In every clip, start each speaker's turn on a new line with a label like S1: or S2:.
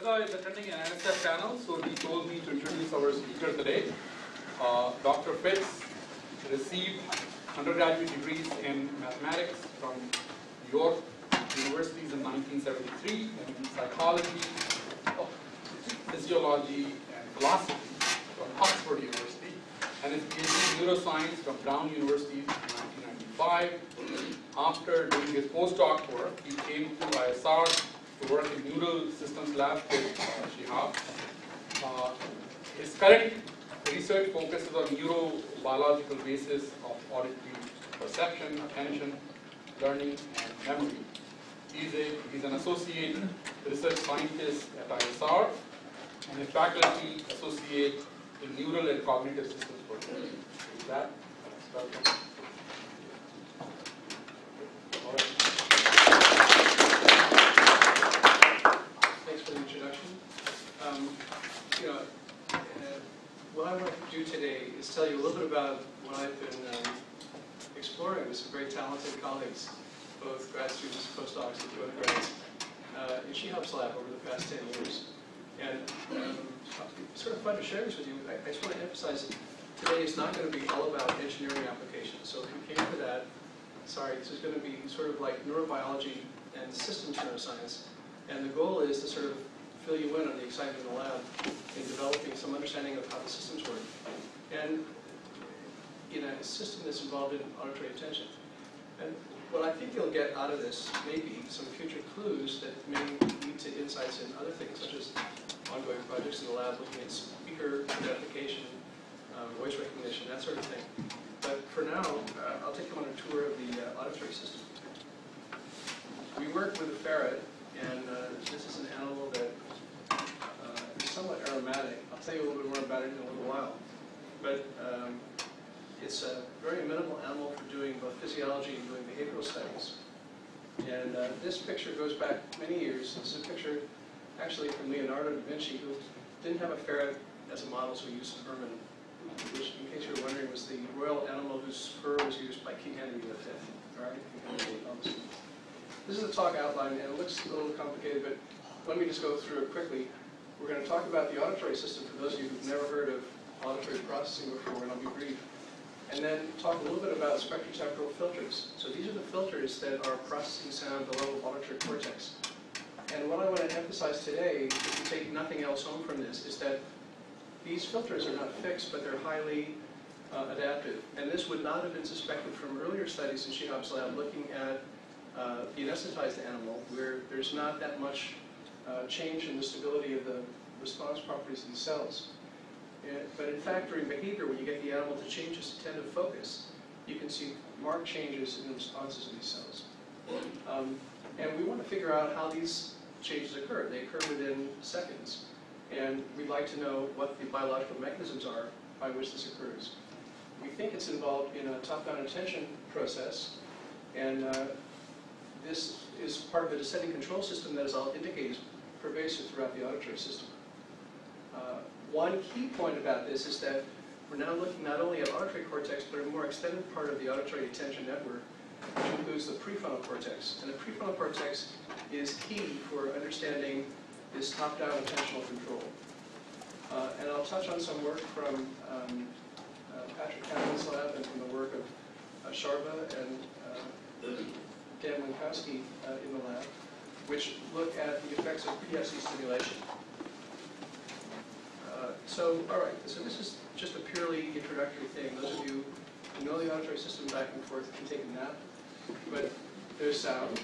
S1: Durga is attending an NSF panel, so he told me to introduce our speaker today. Dr. Fritz received undergraduate degrees in mathematics from York universities in 1973, and in psychology, physiology, and philosophy from Oxford University, and his PhD in neuroscience from Brown University in 1995. After doing his postdoc work, he came to ISR to work in Neural Systems Lab with Shihab. His current research focuses on neurobiological basis of auditory perception, attention, learning, and memory. He's an associate research scientist at ISR and a faculty associate in neural and cognitive systems program. With that, welcome. All right.
S2: Thanks for the introduction. What I want to do today is tell you a little bit about what I've been exploring with some very talented colleagues, both grad students, postdocs, and undergrads, in Shihab's lab over the past 10 years. And it's sort of fun to share this with you. I just want to emphasize that today is not going to be all about engineering applications. So if you came for that, sorry, this is going to be sort of like neurobiology and systems neuroscience. And the goal is to sort of fill you in on the excitement in the lab in developing some understanding of how the systems work. And in a system that's involved in auditory attention. And what I think you'll get out of this may be some future clues that may lead to insights in other things, such as ongoing projects in the lab looking at speaker identification, voice recognition, that sort of thing. But for now, I'll take you on a tour of the auditory system. We work with a ferret, and this is an animal that is somewhat aromatic. I'll tell you a little bit more about it in a little while. But it's a very amenable animal for doing both physiology and doing behavioral studies. And this picture goes back many years. This is a picture actually from Leonardo da Vinci, who didn't have a ferret as a model, so he used an ermine, which, in case you're wondering, was the royal animal whose fur was used by King Henry V. All right? King Henry V. This is the talk outline, and it looks a little complicated, but let me just go through it quickly. We're going to talk about the auditory system for those of you who've never heard of auditory processing before, and I'll be brief. And then talk a little bit about spectrotemporal filters. So these are the filters that are processing sound below auditory cortex. And what I want to emphasize today, if you take nothing else home from this, is that these filters are not fixed, but they're highly adaptive. And this would not have been suspected from earlier studies in Shihab's lab looking at the anesthetized animal, where there's not that much change in the stability of the response properties of these cells. But in fact, during behavior, when you get the animal to change its attentive focus, you can see marked changes in the responses of these cells. And we want to figure out how these changes occur. They occur within seconds. And we'd like to know what the biological mechanisms are by which this occurs. We think it's involved in a top-down attention process. And this is part of a descending control system that, as I'll indicate, is pervasive throughout the auditory system. One key point about this is that we're now looking not only at auditory cortex, but a more extended part of the auditory attention network, which includes the prefrontal cortex. And the prefrontal cortex is key for understanding this top-down attentional control. And I'll touch on some work from Patrick Kanold's lab and from the work of Sharva and Dan Winkowski in the lab, which look at the effects of PSE stimulation. All right, so this is just a purely introductory thing. Those of you who know the auditory system back and forth can take a nap. But there's sound,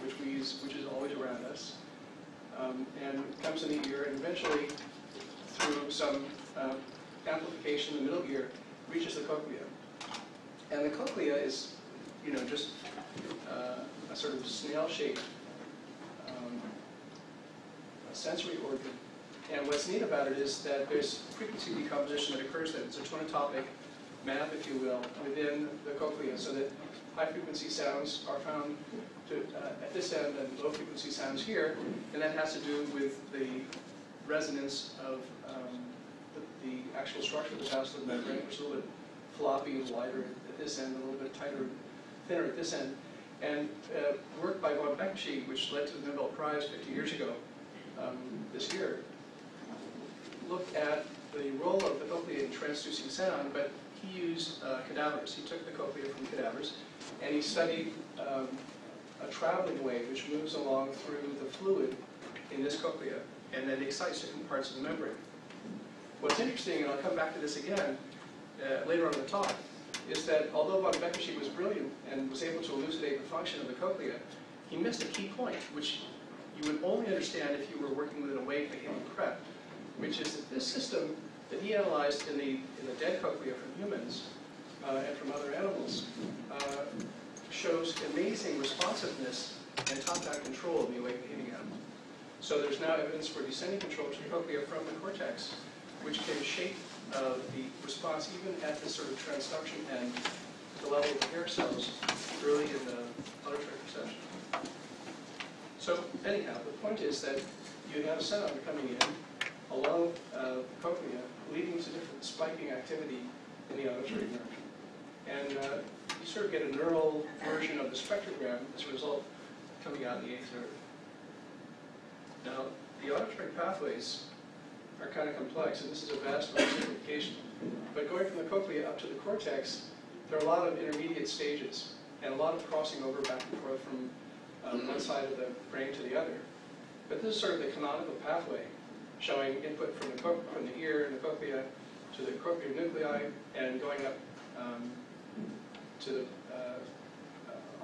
S2: which is always around us, and comes in the ear, and eventually, through some amplification in the middle ear, reaches the cochlea. And the cochlea is, just a sort of snail-shaped sensory organ. And what's neat about it is that there's frequency decomposition that occurs there. It's a tonotopic map, if you will, within the cochlea, so that high-frequency sounds are found at this end and low-frequency sounds here, and that has to do with the resonance of the actual structure of the vascular membrane, which is a little bit floppy and wider at this end, a little bit tighter, thinner at this end. And work by von Beckenschi, which led to the Nobel Prize 50 years ago, this year, looked at the role of the cochlea in transducing sound, but he used cadavers. He took the cochlea from cadavers, and he studied a traveling wave which moves along through the fluid in this cochlea, and then excites different parts of the membrane. What's interesting, and I'll come back to this again later on in the talk, is that although von Beckersheim was brilliant and was able to elucidate the function of the cochlea, he missed a key point, which you would only understand if you were working with an awake behaving prep, which is that this system that he analyzed in the dead cochlea from humans and from other animals shows amazing responsiveness and top-down control of the awake behaving animal. So there's now evidence for descending control to the cochlea from the cortex, which can shape the response even at this sort of transduction and the level of the hair cells early in the auditory perception. So anyhow, the point is that you have sound coming in along the cochlea, leading to different spiking activity in the auditory nerve. And you sort of get a neural version of the spectrogram as a result coming out in the eighth nerve. Now, the auditory pathways are kind of complex, and this is a vast simplification. But going from the cochlea up to the cortex, there are a lot of intermediate stages, and a lot of crossing over back and forth from one side of the brain to the other. But this is sort of the canonical pathway, showing input from the ear and the cochlea to the cochlear nuclei, and going up to the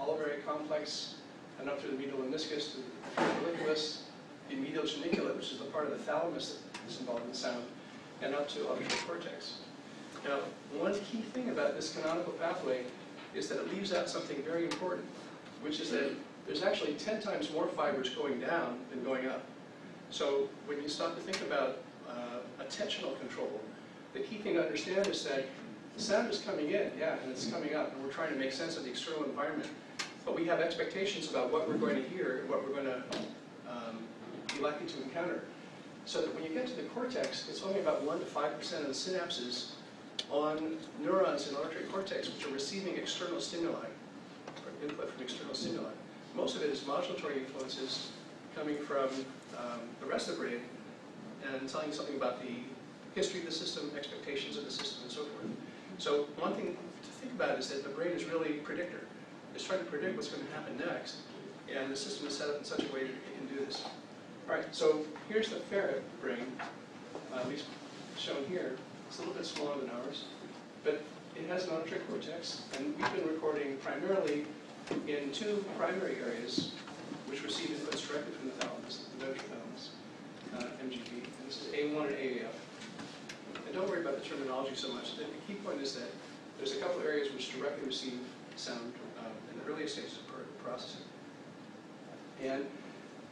S2: olivary complex, and up through the medial meniscus to the folliculus, the medial geniculate, which is the part of the thalamus that is involved in sound, and up to auditory cortex. Now, one key thing about this canonical pathway is that it leaves out something very important, which is that there's actually 10 times more fibers going down than going up. So when you start to think about attentional control, the key thing to understand is that sound is coming in, yeah, and it's coming up, and we're trying to make sense of the external environment. But we have expectations about what we're going to hear and what we're going to be likely to encounter. So that when you get to the cortex, it's only about 1 to 5% of the synapses on neurons in auditory cortex which are receiving external stimuli, or input from external stimuli. Most of it is modulatory influences coming from the rest of the brain and telling you something about the history of the system, expectations of the system, and so forth. So one thing to think about is that the brain is really a predictor. It's trying to predict what's going to happen next, and the system is set up in such a way that it can do this. All right, so here's the ferret brain, at least shown here. It's a little bit smaller than ours, but it has an auditory cortex, and we've been recording primarily in 2 primary areas which receive inputs directly from the thalamus, the ventral thalamus, MGP, and this is A1 and AAF. And don't worry about the terminology so much. The key point is that there's a couple of areas which directly receive sound in the earliest stages of processing. And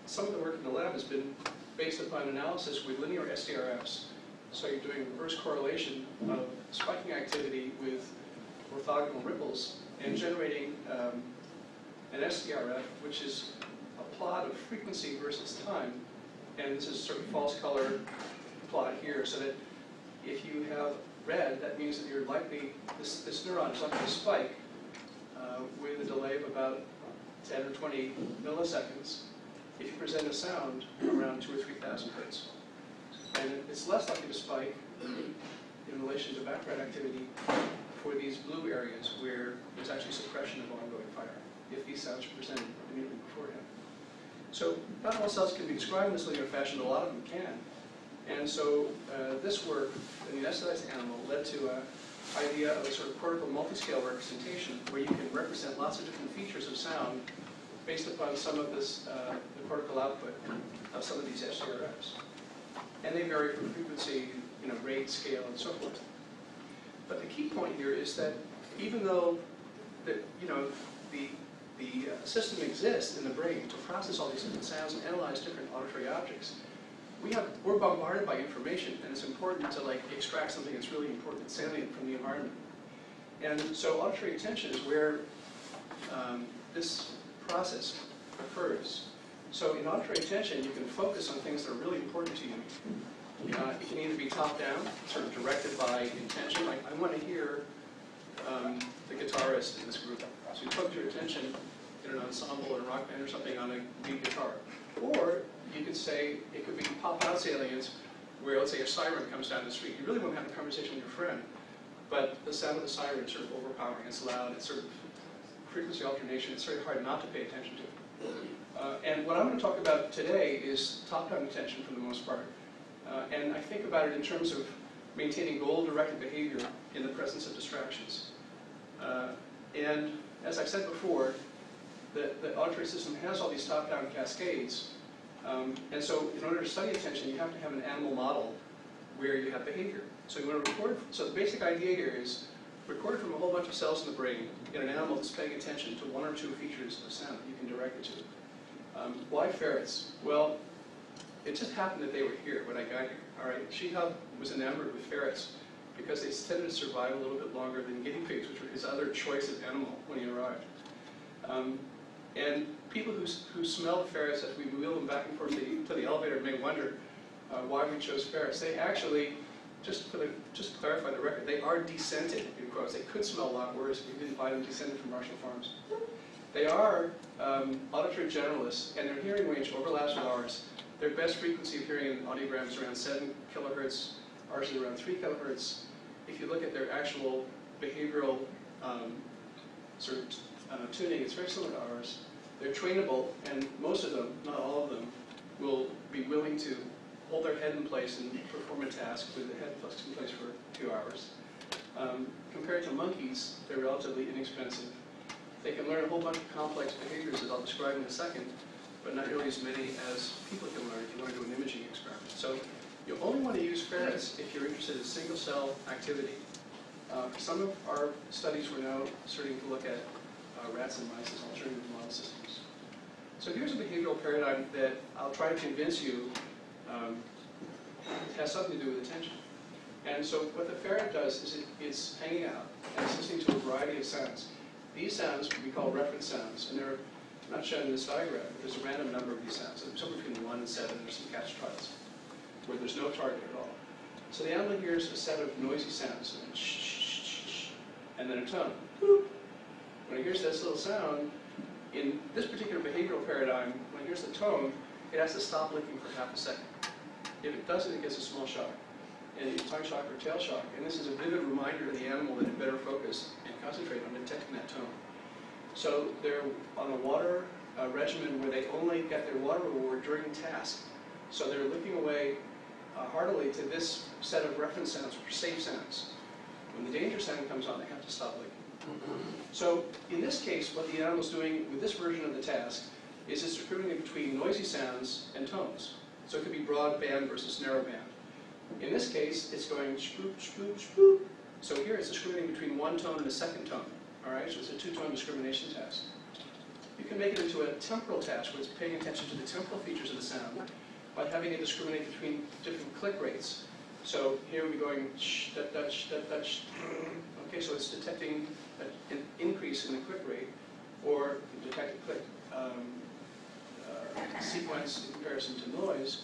S2: some of the work in the lab has been based upon analysis with linear SDRFs. So you're doing reverse correlation of spiking activity with orthogonal ripples and generating an SDRF, which is a plot of frequency versus time. And this is sort of false color plot here, so that if you have red, that means that you're likely, this neuron is likely to spike with a delay of about 10 or 20 milliseconds if you present a sound around 2,000 or 3,000 hertz. And it's less likely to spike in relation to background activity for these blue areas where there's actually suppression of ongoing fire, if these sounds are presented immediately beforehand. So not all cells can be described in this linear fashion, but a lot of them can. And so this work in the anesthetized animal led to an idea of a sort of cortical multiscale representation where you can represent lots of different features of sound based upon some of this, the cortical output of some of these SDRFs. And they vary from frequency, rate, scale, and so forth. But the key point here is that even though the system exists in the brain to process all these different sounds and analyze different auditory objects, we're bombarded by information, and it's important to extract something that's really important, salient from the environment. And so auditory attention is where this process occurs. So in auditory attention, you can focus on things that are really important to you. It can either be top-down, sort of directed by intention, like I want to hear the guitarist in this group. So you focus your attention in an ensemble or a rock band or something on a lead guitar. Or you could say it could be pop-out salience, where let's say a siren comes down the street. You really want to have a conversation with your friend, but the sound of the siren is sort of overpowering. It's loud. It's sort of frequency alternation. It's very hard not to pay attention to. And what I'm going to talk about today is top-down attention for the most part. And I think about it in terms of maintaining goal-directed behavior in the presence of distractions. And as I said before, the auditory system has all these top-down cascades. And so in order to study attention, you have to have an animal model where you have behavior. So you want to record. So the basic idea here is record from a whole bunch of cells in the brain in an animal that's paying attention to one or two features of sound that you can direct it to. Why ferrets? Well, it just happened that they were here when I got here. All right, Shihab was enamored with ferrets because they tended to survive a little bit longer than guinea pigs, which were his other choice of animal when he arrived. And people who smell the ferrets as we wheel them back and forth to the elevator may wonder why we chose ferrets. They actually, just to clarify the record, they are descented, in quotes. They could smell a lot worse if you didn't buy them descended from Marshall Farms. They are auditory generalists, and their hearing range overlaps with ours. Their best frequency of hearing in audiograms is around 7 kilohertz. Ours is around 3 kilohertz. If you look at their actual behavioral tuning, it's very similar to ours. They're trainable, and most of them, not all of them, will be willing to hold their head in place and perform a task with the head flexed in place for 2 hours. Compared to monkeys, they're relatively inexpensive. They can learn a whole bunch of complex behaviors, as I'll describe in a second, but not nearly as many as people can learn if you want to do an imaging experiment. So you only want to use ferrets if you're interested in single-cell activity. Some of our studies we're now starting to look at rats and mice as alternative model systems. So here's a behavioral paradigm that I'll try to convince you has something to do with attention. And so what the ferret does is it's hanging out and it's listening to a variety of sounds. These sounds we call reference sounds, and they're not shown in this diagram, but there's a random number of these sounds. So somewhere between 1 and 7, there's some catch trials where there's no target at all. So the animal hears a set of noisy sounds, and shh, shh, shh, shh, and then a tone. Boop. When it hears this little sound, in this particular behavioral paradigm, when it hears the tone, it has to stop licking for half a second. If it doesn't, it gets a small shock, and tongue shock or tail shock. And this is a vivid reminder to the animal that it better focus and concentrate on detecting that tone. So they're on a water regimen where they only get their water reward during task. So they're looking away heartily to this set of reference sounds, which are safe sounds. When the danger sound comes on, they have to stop licking. So in this case, what the animal's doing with this version of the task is it's discriminating between noisy sounds and tones. So it could be broadband versus narrowband. In this case, it's going spoop, spoop, spoop. So here it's discriminating between one tone and a second tone. All right, so it's a 2-tone discrimination task. You can make it into a temporal task where it's paying attention to the temporal features of the sound by having it discriminate between different click rates. So here we're going sh, da, da, sh, da, da, sh. Okay, so it's detecting an increase in the click rate, or detect a click sequence in comparison to noise.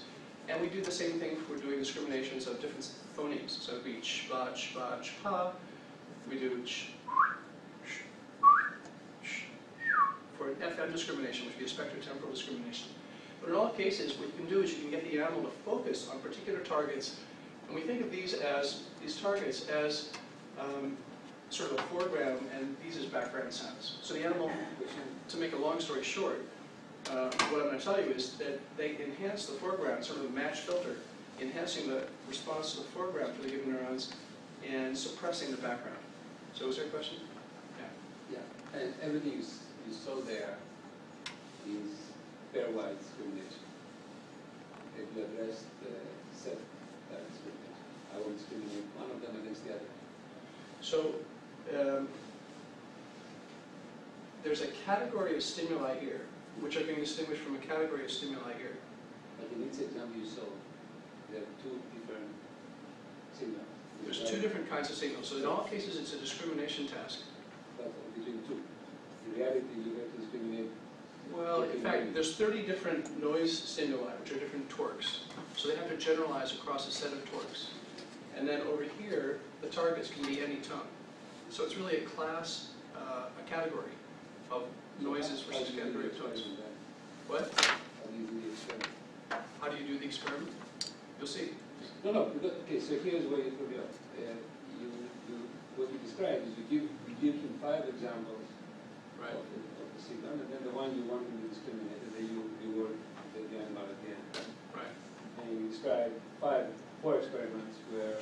S2: And we do the same thing if we're doing discriminations of different phonemes. So it'd be ch, ba, ch, ba, ch, pa. We do ch, sh, sh, for an FM discrimination, which would be a spectrotemporal discrimination. But in all cases, what you can do is you can get the animal to focus on particular targets. And we think of these targets as sort of a foreground and these as background sounds. So the animal, to make a long story short, what I'm going to tell you is that they enhance the foreground, sort of a match filter, enhancing the response to the foreground for the given neurons and suppressing the background. So is there a question?
S3: Yeah, and everything you saw there is pairwise discrimination. If you address the set discrimination, I will discriminate one of them against the other.
S2: So there's a category of stimuli here, which are being distinguished from a category of stimuli here.
S3: But in each example you saw, there are 2 different signals.
S2: There's 2 different kinds of signals. So in all cases, it's a discrimination task.
S3: But between 2. In reality, you have to discriminate.
S2: Well, in fact, there's 30 different noise stimuli, which are different torques. So they have to generalize across a set of torques. And then over here, the targets can be any tone. So it's really a class, a category of noises versus category of noise. What?
S3: How do you do the experiment?
S2: How do you do the experiment? You'll see.
S3: No, okay, so here's where you put it up. What you describe is you give him 5 examples
S2: Right.
S3: of the signal, and then the one you want him to discriminate, and then you work the animal at the end.
S2: Right.
S3: And you describe 4 experiments where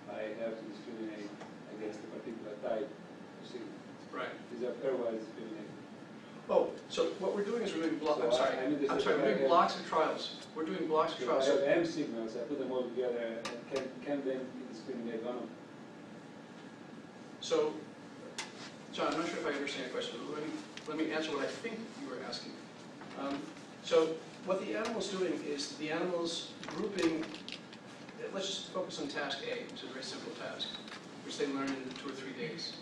S3: I have to discriminate against a particular type of signal.
S2: Right.
S3: These are pairwise discriminated.
S2: Oh, so what we're doing is we're doing blocks.
S3: So
S2: I'm sorry. We're doing blocks of trials. We're doing blocks of
S3: So
S2: trials.
S3: I have M signals, I put them all together, and can then discriminate one of them.
S2: So, John, I'm not sure if I understand your question, but let me answer what I think you were asking. So what the animal's doing is the animal's grouping, let's just focus on task A, which is a very simple task, which they learn in 2 or 3 days.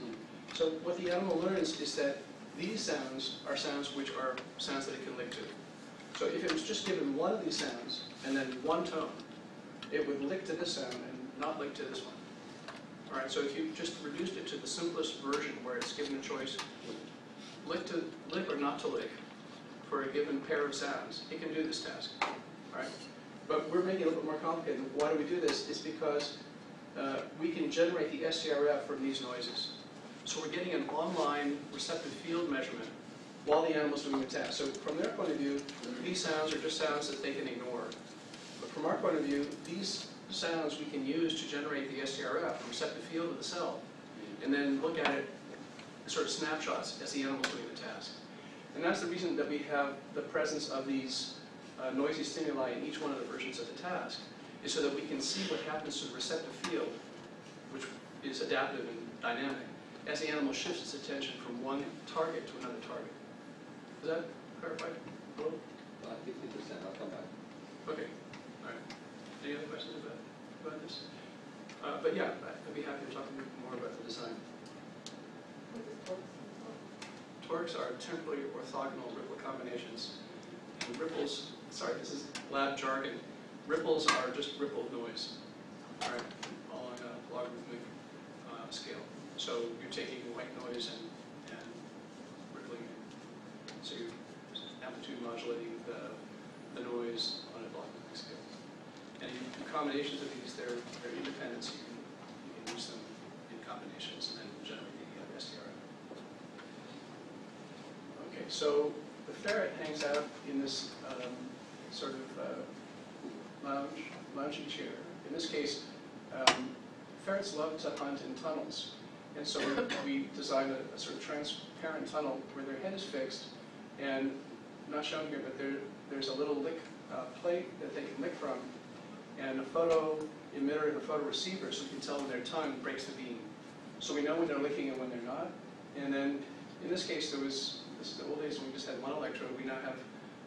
S2: So what the animal learns is that these sounds are sounds which are sounds that it can lick to. So if it was just given one of these sounds and then one tone, it would lick to this sound and not lick to this one. All right, so if you just reduced it to the simplest version where it's given a choice, lick or not to lick for a given pair of sounds, it can do this task. All right, but we're making it a little bit more complicated. Why do we do this? It's because we can generate the SCRF from these noises. So we're getting an online receptive field measurement while the animal's doing the task. So from their point of view, these sounds are just sounds that they can ignore. But from our point of view, these sounds we can use to generate the SCRF, the receptive field of the cell, and then look at it sort of snapshots as the animal's doing the task. And that's the reason that we have the presence of these noisy stimuli in each one of the versions of the task, is so that we can see what happens to the receptive field, which is adaptive and dynamic, as the animal shifts its attention from one target to another target. Does that clarify a little?
S3: 50%, I'll come back.
S2: Okay, all right. Any other questions about this? But yeah, I'd be happy to talk more about the design. Torques are temporally orthogonal ripple combinations. And ripples, sorry, this is lab jargon. Ripples are just ripple noise, all right, along a logarithmic scale. So you're taking white noise and rippling it. So you're amplitude modulating the noise on a logarithmic scale. And you do combinations of these, they're independent, so you can use them in combinations and then generate the SDRF. Okay, so the ferret hangs out in this sort of lounging chair. In this case, ferrets love to hunt in tunnels. And so we designed a sort of transparent tunnel where their head is fixed, and not shown here, but there's a little lick plate that they can lick from, and a photo emitter and a photo receiver, so we can tell when their tongue breaks the beam. So we know when they're licking and when they're not. And then in this case, this is the old days when we just had one electrode. We now have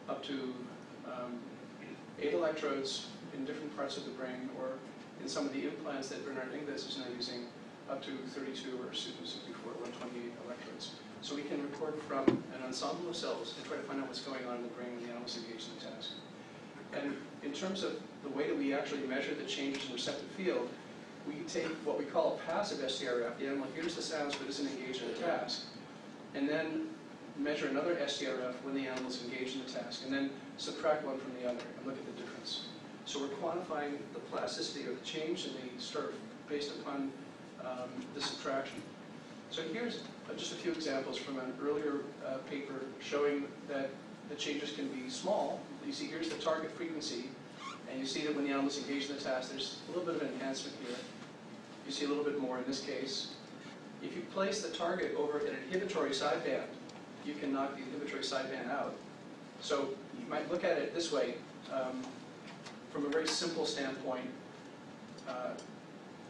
S2: up to 8 electrodes in different parts of the brain, or in some of the implants that Bernard Ingves is now using, up to 32 or 64, 128 electrodes. So we can record from an ensemble of cells and try to find out what's going on in the brain when the animals engage in the task. And in terms of the way that we actually measure the changes in receptive field, we take what we call a passive SDRF. The animal hears the sounds but isn't engaged in the task. And then measure another SDRF when the animal is engaged in the task. And then subtract one from the other and look at the difference. So we're quantifying the plasticity or the change in the STRF based upon the subtraction. So here's just a few examples from an earlier paper showing that the changes can be small. You see here's the target frequency, and you see that when the animal is engaged in the task, there's a little bit of enhancement here. You see a little bit more in this case. If you place the target over an inhibitory sideband, you can knock the inhibitory sideband out. So you might look at it this way. From a very simple standpoint,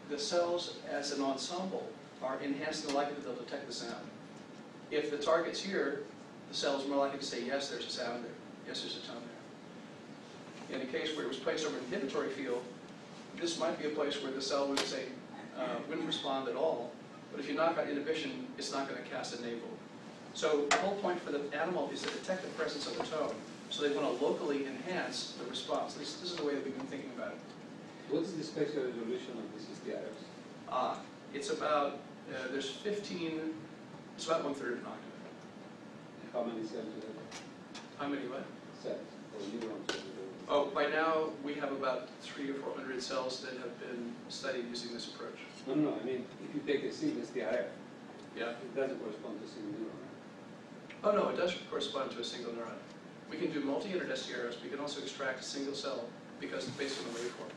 S2: the cells as an ensemble are enhanced in the likelihood they'll detect the sound. If the target's here, the cell is more likely to say, yes, there's a sound there. Yes, there's a tone there. In a case where it was placed over an inhibitory field, this might be a place where the cell would say, wouldn't respond at all. But if you knock out inhibition, it's not going to cast a navel. So the whole point for the animal is to detect the presence of a tone. So they want to locally enhance the response. This is the way that we've been thinking about it.
S3: What is the spectral resolution of these SDRFs?
S2: It's about, there's 15, it's about 1/3 of an octave.
S3: How many cells do they have?
S2: How many what?
S3: Cells or neurons?
S2: Oh, by now we have about 300 or 400 cells that have been studied using this approach.
S3: No, I mean, if you take a single SDRF,
S2: Yeah.
S3: it doesn't correspond to a single neuron, right?
S2: Oh no, it does correspond to a single neuron. We can do multi-unit SDRFs. We can also extract a single cell because it's based on the waveform.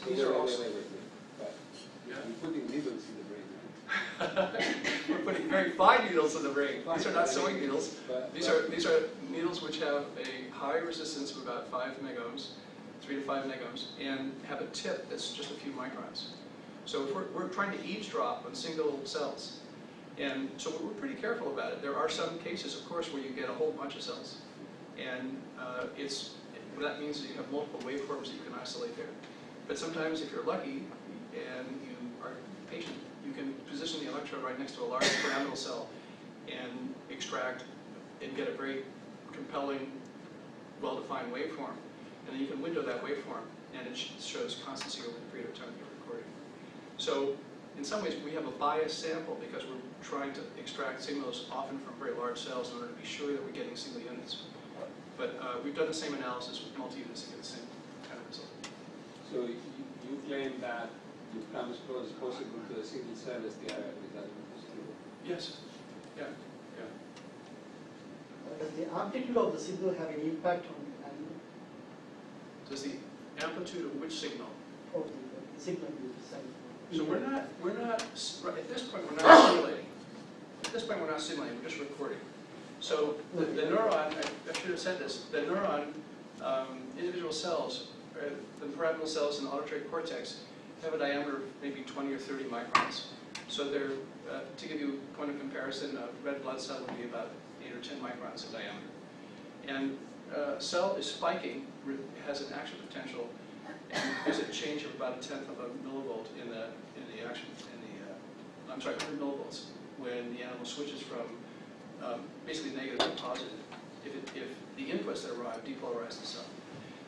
S2: These are also.
S3: Wait. But
S2: Yeah.
S3: you're putting needles in the brain, right?
S2: We're putting very fine needles in the brain. These are not sewing needles. These are needles which have a high resistance of about 5 megohms, 3 to 5 megohms, and have a tip that's just a few microns. So if we're trying to eavesdrop on single cells, and so we're pretty careful about it. There are some cases, of course, where you get a whole bunch of cells, and that means that you have multiple waveforms that you can isolate there. But sometimes, if you're lucky and you are patient, you can position the electrode right next to a large pyramidal cell and extract and get a very compelling, well-defined waveform. And then you can window that waveform, and it shows constancy over the period of time you're recording. So in some ways, we have a biased sample because we're trying to extract signals often from very large cells in order to be sure that we're getting single units. But we've done the same analysis with multi-units to get the same kind of result.
S3: So you claim that you come as close as possible to a single cell SDRF, is that true?
S2: Yes. Yeah.
S4: Does the amplitude of the signal have any impact on the value
S2: Does the amplitude of which signal?
S4: of the signal you decide?
S2: So we're not, at this point, we're not simulating. At this point, we're not simulating, we're just recording. So the neuron, I should have said this, the neuron, individual cells, the pyramidal cells in the auditory cortex have a diameter of maybe 20 or 30 microns. So they're, to give you a point of comparison, a red blood cell would be about 8 or 10 microns in diameter. And a cell is spiking, has an action potential, and there's a change of about 1/10 of a millivolt in the action, I'm sorry, 100 millivolts when the animal switches from basically negative to positive if the inputs that arrive depolarize the cell.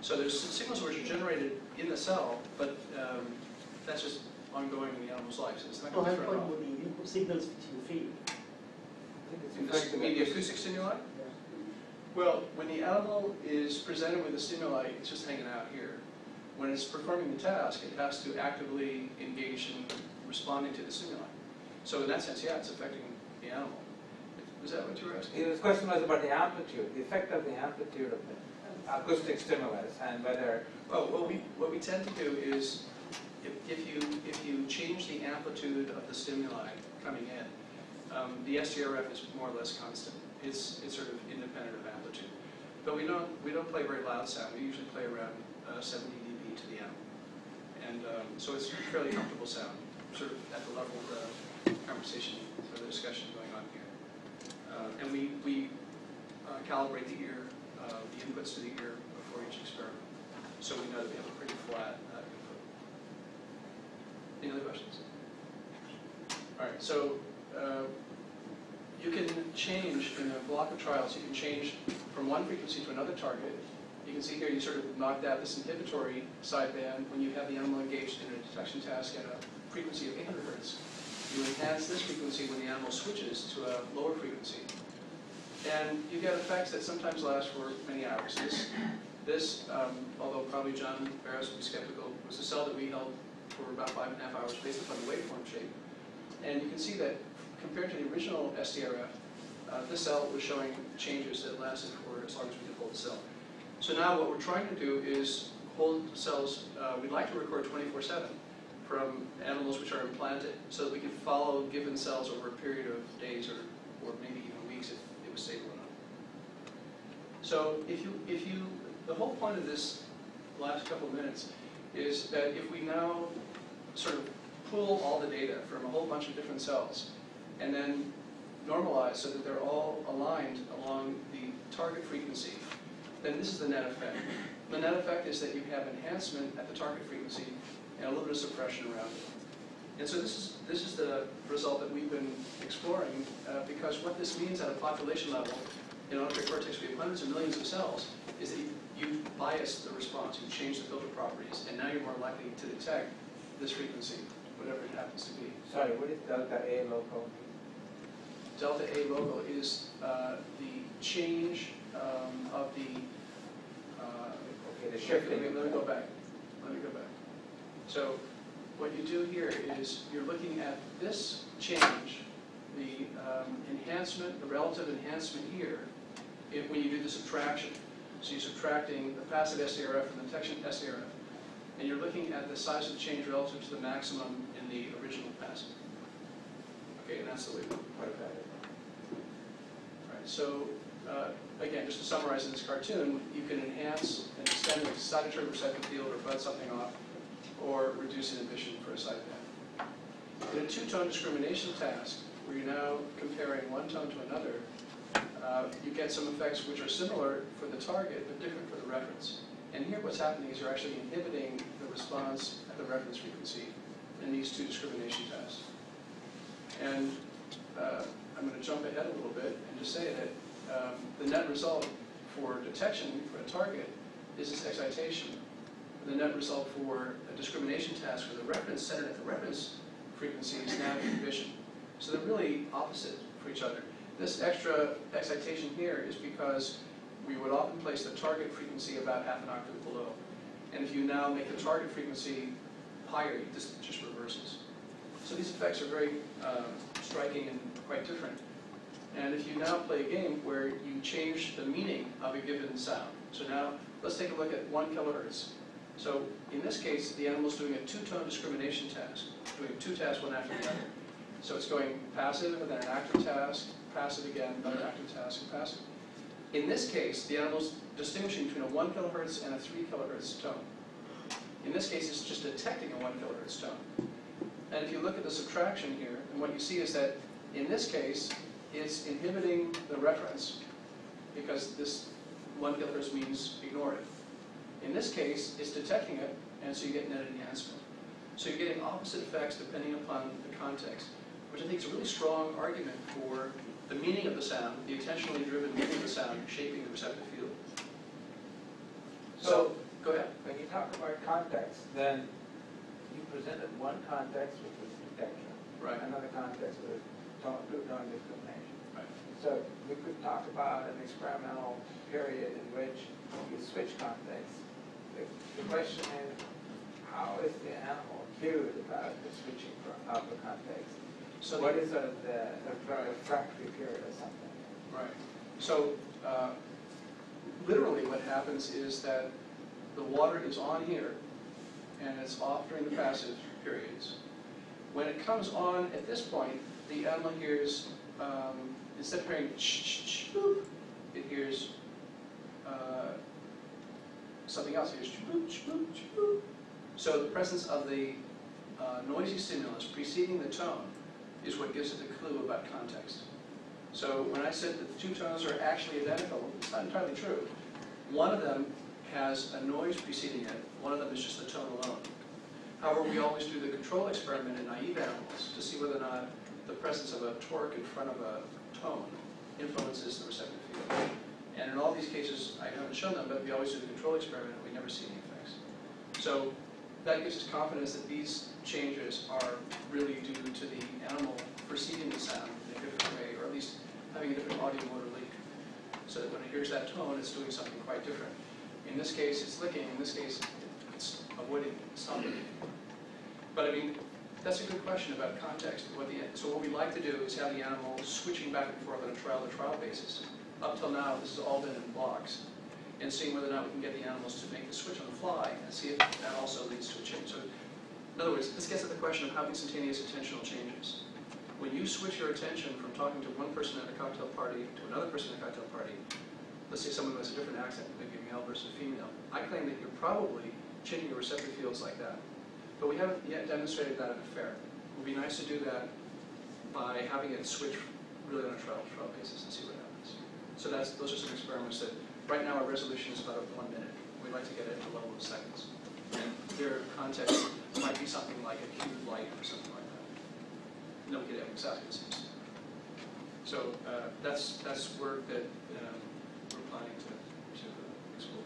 S2: So there's signals which are generated in the cell, but that's just ongoing in the animal's life, so it's not
S4: So
S2: going
S4: I'm
S2: to throw it
S4: talking
S2: off.
S4: about the input signals which you feed.
S2: You mean the acoustic stimuli? Well, when the animal is presented with a stimuli, it's just hanging out here. When it's performing the task, it has to actively engage in responding to the stimuli. So in that sense, yeah, it's affecting the animal. Was that what you were asking?
S5: His question was about the amplitude, the effect of the amplitude of the acoustic stimulus, and whether.
S2: Oh, well, what we tend to do is, if you change the amplitude of the stimuli coming in, the SDRF is more or less constant. It's sort of independent of amplitude. But we don't play very loud sound. We usually play around 70 dB to the animal, and so it's fairly comfortable sound, sort of at the level of the conversation or the discussion going on here. And we calibrate the ear, the inputs to the ear before each experiment, so we know that we have a pretty flat input. Any other questions? All right, so you can change in a block of trials. You can change from one frequency to another target. You can see here you sort of knocked out this inhibitory sideband when you have the animal engaged in a detection task at a frequency of 800 hertz. You enhance this frequency when the animal switches to a lower frequency. And you get effects that sometimes last for many hours. This although probably John Barros would be skeptical, was a cell that we held for about 5.5 hours based upon the waveform shape. And you can see that compared to the original SDRF, this cell was showing changes that lasted for as long as we could hold the cell. So now what we're trying to do is hold cells, we'd like to record 24/7 from animals which are implanted so that we can follow given cells over a period of days or maybe even weeks if it was stable enough. So the whole point of this last couple of minutes is that if we now sort of pool all the data from a whole bunch of different cells and then normalize so that they're all aligned along the target frequency, then this is the net effect. The net effect is that you have enhancement at the target frequency and a little bit of suppression around it. And so this is the result that we've been exploring because what this means at a population level, in auditory cortex we have hundreds of millions of cells, is that you bias the response, you change the filter properties, and now you're more likely to detect this frequency, whatever it happens to be.
S5: Sorry, what is delta A local?
S2: delta A local is the change of the.
S5: Okay, the shifting.
S2: Let me go back. So what you do here is you're looking at this change, the enhancement, the relative enhancement here, when you do the subtraction. So you're subtracting the passive SARF from the detection SARF. And you're looking at the size of the change relative to the maximum in the original passive. Okay, and that's the way we put it back. All right, so again, just to summarize in this cartoon, you can enhance and extend the auditory receptive field or bud something off, or reduce inhibition for a side band. In a two-tone discrimination task, where you're now comparing one tone to another, you get some effects which are similar for the target, but different for the reference. And here what's happening is you're actually inhibiting the response at the reference frequency in these two discrimination tasks. And I'm going to jump ahead a little bit and just say that the net result for detection for a target is this excitation. The net result for a discrimination task for the reference centered at the reference frequency is now inhibition. So they're really opposite for each other. This extra excitation here is because we would often place the target frequency about half an octave below. And if you now make the target frequency higher, this just reverses. So these effects are very striking and quite different. And if you now play a game where you change the meaning of a given sound. So now let's take a look at 1 kilohertz. So in this case, the animal's doing a two-tone discrimination task, doing two tasks one after the other. So it's going passive and then an active task, passive again, another active task, and passive. In this case, the animal's distinguishing between a 1 kilohertz and a 3 kilohertz tone. In this case, it's just detecting a 1 kilohertz tone. And if you look at the subtraction here, and what you see is that in this case, it's inhibiting the reference because this 1 kilohertz means ignore it. In this case, it's detecting it, and so you get net enhancement. So you're getting opposite effects depending upon the context, which I think is a really strong argument for the meaning of the sound, the attentionally driven meaning of the sound, shaping the receptive field. So go ahead.
S5: When you talk about context, then you presented one context which was detection,
S2: Right.
S5: another context was two-tone discrimination.
S2: Right.
S5: So we could talk about an experimental period in which you switch contexts. The question is, how is the animal cued about the switching of the context?
S2: So
S5: what is the refractory period or something?
S2: Right. So literally what happens is that the water is on here, and it's off during the passive periods. When it comes on at this point, the animal hears, instead of hearing ch-ch-ch, it hears something else. It hears ch-boop. So the presence of the noisy stimulus preceding the tone is what gives it the clue about context. So when I said that the two tones are actually identical, it's not entirely true. One of them has a noise preceding it, one of them is just the tone alone. However, we always do the control experiment in naive animals to see whether or not the presence of a torque in front of a tone influences the receptive field. And in all these cases, I haven't shown them, but we always do the control experiment and we never see any effects. So that gives us confidence that these changes are really due to the animal perceiving the sound in a different way, or at least having a different audio motor link. So that when it hears that tone, it's doing something quite different. In this case, it's licking. In this case, it's avoiding, stopping. But I mean, that's a good question about context. So what we like to do is have the animal switching back and forth on a trial-to-trial basis. Up till now, this has all been in blocks. And seeing whether or not we can get the animals to make the switch on the fly and see if that also leads to a change. So, in other words, this gets at the question of how instantaneous attentional changes. When you switch your attention from talking to one person at a cocktail party to another person at a cocktail party, let's say someone who has a different accent, maybe male versus female, I claim that you're probably changing your receptive fields like that. But we haven't yet demonstrated that in a fair. It would be nice to do that by having it switch really on a trial-to-trial basis and see what happens. So those are some experiments that, right now our resolution is about 1 minute. We'd like to get it at the level of seconds. And their context might be something like a cube light or something like that. And then we get exactly the same stuff. So that's work that we're planning to explore.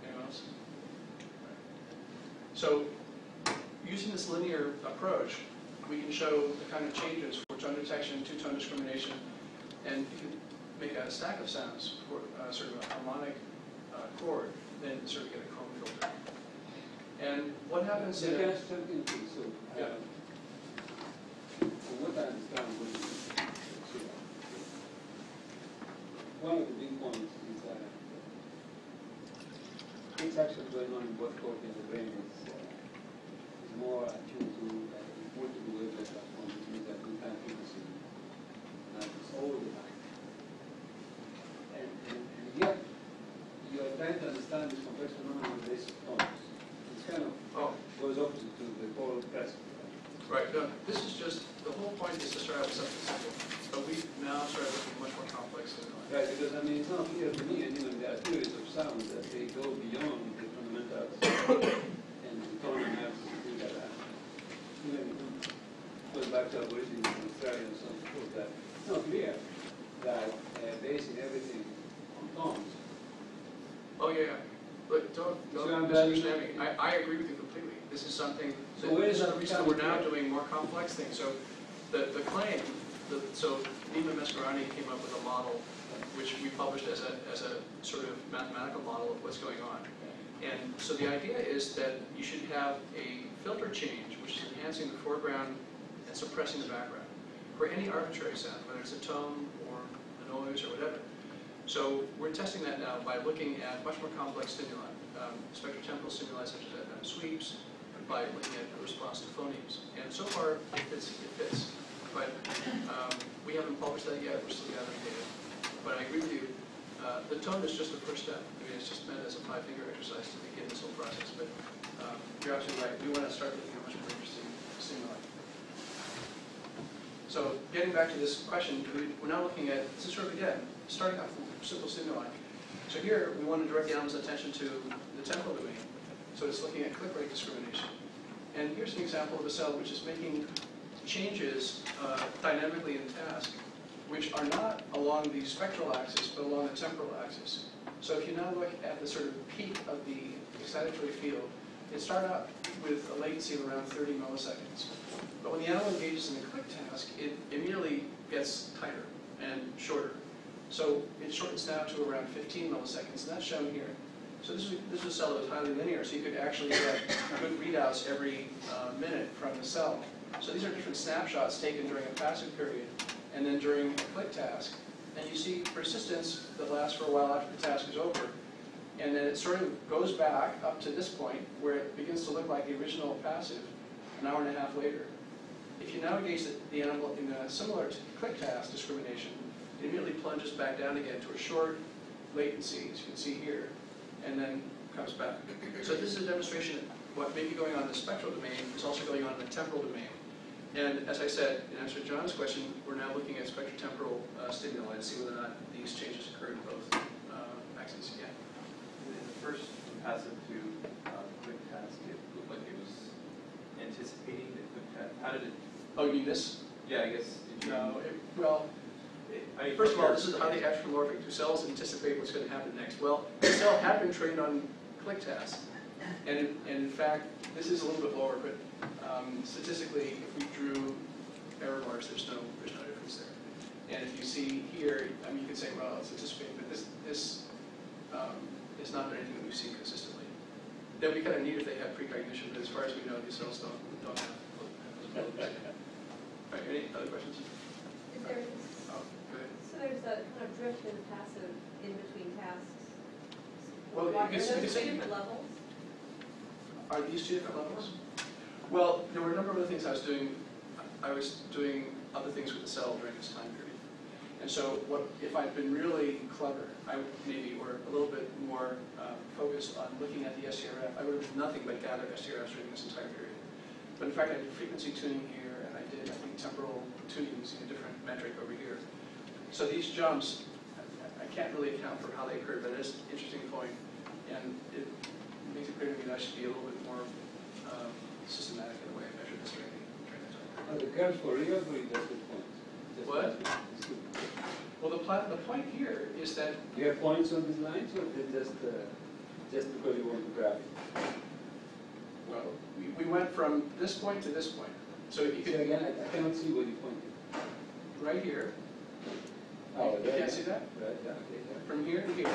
S2: Anyone else? Right. So using this linear approach, we can show the kind of changes for for tone detection, two-tone discrimination, and you can make a stack of sounds for sort of a harmonic chord, then sort of get a comb filter. And what happens
S3: So
S2: in
S3: can I start in, so,
S2: Yeah.
S3: from what I understand, one of the big points is that what's actually going on in both cortex and the brain is more attuned to multiple wavelength platforms, which means that we can't frequency all the time. And yet, you are trying to understand this complex phenomenon on the basis of tones. It's kind of goes opposite to the whole press.
S2: Right, no, this is just, the whole point is to start out with something simple. But we now start looking much more complex than
S3: Right, because I mean, it's not clear to me, and even there are theories of sound that they go beyond the fundamentals and the tone analysis and things like that. Even going back to algorithms in Australia and so on, prove that it's not clear that basing everything on tones.
S2: Oh, yeah. But don't
S3: So I'm
S2: misunderstand me. I agree with you completely. This is something,
S3: So where
S2: this
S3: is
S2: is the
S3: that
S2: reason we're now
S3: coming from?
S2: doing more complex things. So the claim, so Nima Mescarani came up with a model which we published as a sort of mathematical model of what's going on. And so the idea is that you should have a filter change which is enhancing the foreground and suppressing the background for any arbitrary sound, whether it's a tone or a noise or whatever. So we're testing that now by looking at much more complex stimuli, spectrotemporal stimuli such as FM sweeps, by looking at the response to phonemes. And so far, it fits. But we haven't published that yet. We're still gathering data. But I agree with you. The tone is just the first step. I mean, it's just meant as a five-finger exercise to begin this whole process. But you're absolutely right. We want to start looking at much more interesting stimuli. So getting back to this question, we're now looking at, this is sort of, again, starting off with simple stimuli. So here, we want to direct the animal's attention to the temporal domain. So it's looking at click rate discrimination. And here's an example of a cell which is making changes dynamically in task, which are not along the spectral axis, but along the temporal axis. So if you now look at the sort of peak of the excitatory field, it started out with a latency of around 30 milliseconds. But when the animal engages in the click task, it immediately gets tighter and shorter. So it shortens now to around 15 milliseconds, and that's shown here. So this is a cell that was highly linear, so you could actually get good readouts every minute from the cell. So these are different snapshots taken during a passive period and then during a click task. And you see persistence that lasts for a while after the task is over. And then it sort of goes back up to this point where it begins to look like the original passive an hour and a half later. If you now engage the animal in a similar to click task discrimination, it immediately plunges back down again to a short latency, as you can see here, and then comes back. So this is a demonstration of what may be going on in the spectral domain is also going on in the temporal domain. And as I said, in answer to John's question, we're now looking at spectrotemporal stimuli to see whether or not these changes occur in both axes. Yeah.
S6: In the first passive to quick task, it looked like it was anticipating the quick task. How did it?
S2: Oh, you mean this?
S6: Yeah, I guess.
S2: No. First of all, this is highly attentional. Do cells anticipate what's going to happen next? Well, the cell had been trained on click tasks, and in fact, this is a little bit lower, but statistically, if we drew error bars, there's no difference there. And if you see here, I mean, you could say, well, it's anticipating, but this is not anything that we've seen consistently. That would be kind of neat if they had precognition, but as far as we know, these cells don't have those abilities. All right, any other questions?
S7: Is there,
S2: Oh, go ahead.
S7: so there's a kind of drift in passive in between tasks.
S2: Well,
S7: Are
S2: you
S7: those
S2: could
S7: two
S2: say,
S7: different levels?
S2: are these two different levels? Well, there were a number of other things I was doing. I was doing other things with the cell during this time period. And so if I'd been really clever, I maybe, or a little bit more focused on looking at the SCRF, I would have done nothing but gather SCRFs during this entire period. But in fact, I did frequency tuning here, and I did, I think, temporal tuning using a different metric over here. So these jumps, I can't really account for how they occurred, but it is an interesting point. And it makes it clear to me that I should be a little bit more systematic in the way I measure this during the time.
S3: Are the curves for real or is that good points? Just
S2: What?
S3: it's good.
S2: Well, the point here is that,
S3: Do you have points on these lines or is it just because you want to graph it?
S2: well, we went from this point to this point. So you
S3: See,
S2: could,
S3: again, I cannot see what you pointed.
S2: right here.
S3: Oh,
S2: You can't see that?
S3: Right, yeah, okay,
S2: From here to here.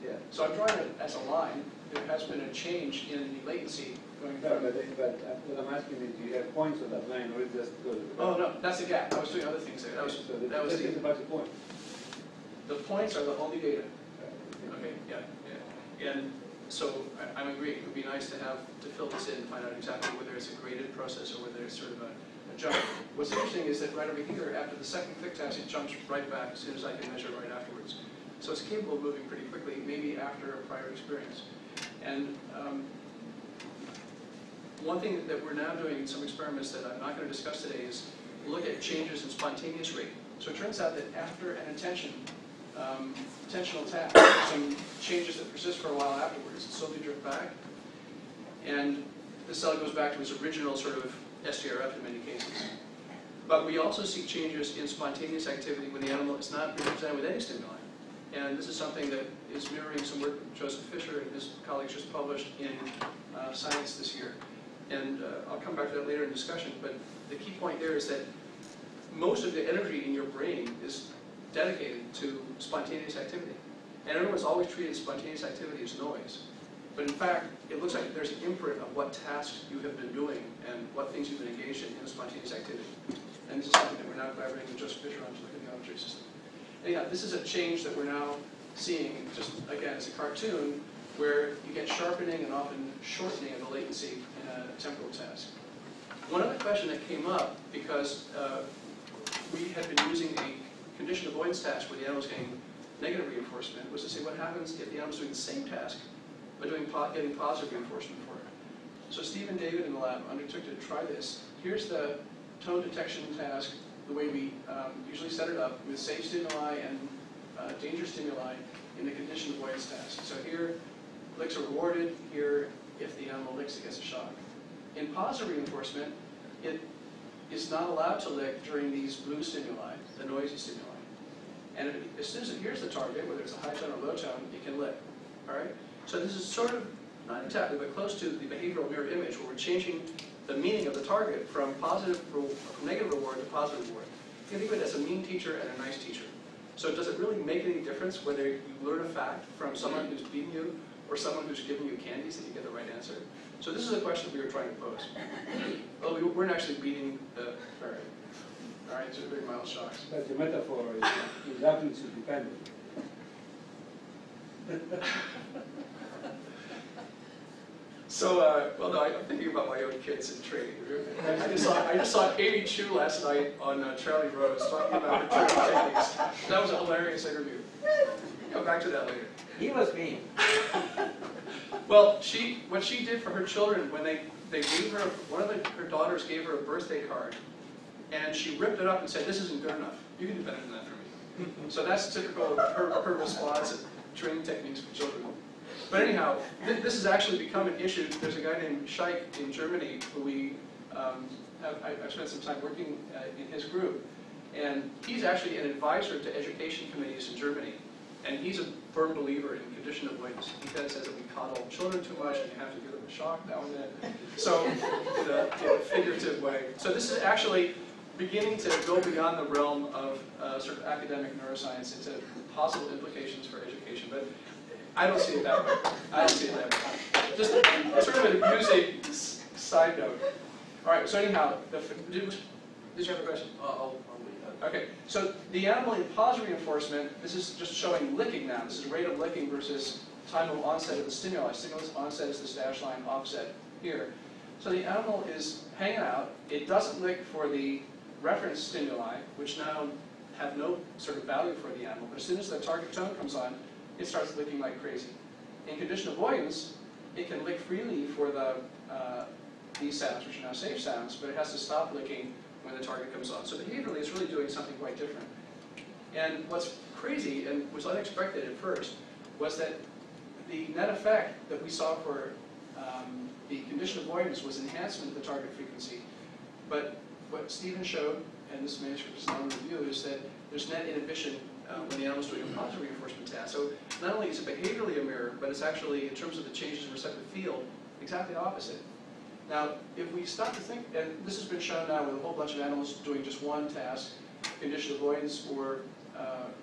S3: yeah.
S2: So I'm drawing it as a line. There has been a change in the latency going
S3: No,
S2: from...
S3: but what I'm asking is, do you have points on that line, or is it just goes to the
S2: Oh, no, that's a gap. I was doing other things there. That was,
S3: So
S2: that was
S3: this is
S2: the...
S3: about the point.
S2: The points are the only data.
S3: Okay.
S2: Okay, yeah. And so I'm agreeing. It would be nice to fill this in and find out exactly whether it's a graded process or whether it's sort of a jump. What's interesting is that right over here, after the second click task, it jumps right back as soon as I can measure right afterwards. So it's capable of moving pretty quickly, maybe after a prior experience. And one thing that we're now doing in some experiments that I'm not going to discuss today is look at changes in spontaneous rate. So it turns out that after an attentional task, there's some changes that persist for a while afterwards, slowly drift back. And the cell goes back to its original sort of STRF in many cases. But we also see changes in spontaneous activity when the animal is not presented with any stimuli. And this is something that is mirroring some work that Joseph Fisher and his colleagues just published in Science this year. And I'll come back to that later in discussion, but the key point there is that most of the energy in your brain is dedicated to spontaneous activity. And everyone's always treated spontaneous activity as noise. But in fact, it looks like there's an imprint of what tasks you have been doing and what things you've been engaged in spontaneous activity. And this is something that we're now collaborating with Joseph Fisher on to look at the auditory system. Anyhow, this is a change that we're now seeing, just again, as a cartoon, where you get sharpening and often shortening of the latency in a temporal task. One other question that came up, because we had been using a condition avoidance task where the animal was getting negative reinforcement, was to say what happens if the animal is doing the same task, but getting positive reinforcement for it. So Steve and David in the lab undertook to try this. Here's the tone detection task, the way we usually set it up, with safe stimuli and danger stimuli in the condition avoidance task. So here, licks are rewarded. Here, if the animal licks, it gets a shock. In positive reinforcement, it is not allowed to lick during these blue stimuli, the noisy stimuli. And as soon as it hears the target, whether it's a high tone or low tone, it can lick. All right? So this is sort of, not exactly, but close to the behavioral mirror image, where we're changing the meaning of the target from negative reward to positive reward. You can think of it as a mean teacher and a nice teacher. So does it really make any difference whether you learn a fact from someone who's beating you or someone who's giving you candies and you get the right answer? So this is a question we were trying to pose. Well, we weren't actually beating the ferret. All right, so very mild shocks.
S3: But the metaphor is amplitude dependent.
S2: So, well, no, I'm thinking about my own kids in training. I just saw Amy Chu last night on Charlie Rose talking about her training techniques. That was a hilarious interview. We'll come back to that later.
S5: He was mean.
S2: Well, what she did for her children, when they gave her, one of her daughters gave her a birthday card, and she ripped it up and said, "This isn't good enough. You can do better than that for me." So that's typical of her response at training techniques for children. But anyhow, this has actually become an issue. There's a guy named Scheich in Germany who I've spent some time working in his group, and he's actually an advisor to education committees in Germany. And he's a firm believer in condition avoidance. He says that we coddle children too much and you have to give them a shock now and then. So, in a figurative way. So this is actually beginning to go beyond the realm of sort of academic neuroscience into possible implications for education. But I don't see it that way. I don't see it that way. Just sort of an amusing side note. All right, so anyhow, did you have a question?
S6: I'll leave that.
S2: Okay, so the animal in positive reinforcement, this is just showing licking now. This is rate of licking versus time of onset of the stimuli. Stimulus onset is this dashed line, offset here. So the animal is hanging out. It doesn't lick for the reference stimuli, which now have no sort of value for the animal. But as soon as the target tone comes on, it starts licking like crazy. In condition avoidance, it can lick freely for these sounds, which are now safe sounds, but it has to stop licking when the target comes on. So behaviorally, it's really doing something quite different. And what's crazy, and was unexpected at first, was that the net effect that we saw for the condition avoidance was enhancement of the target frequency. But what Stephen showed, and this manuscript is now in review, is that there's net inhibition when the animal's doing a positive reinforcement task. So not only is it behaviorally a mirror, but it's actually, in terms of the changes in receptive field, exactly opposite. Now, if we stop to think, and this has been shown now with a whole bunch of animals doing just one task, conditioned avoidance or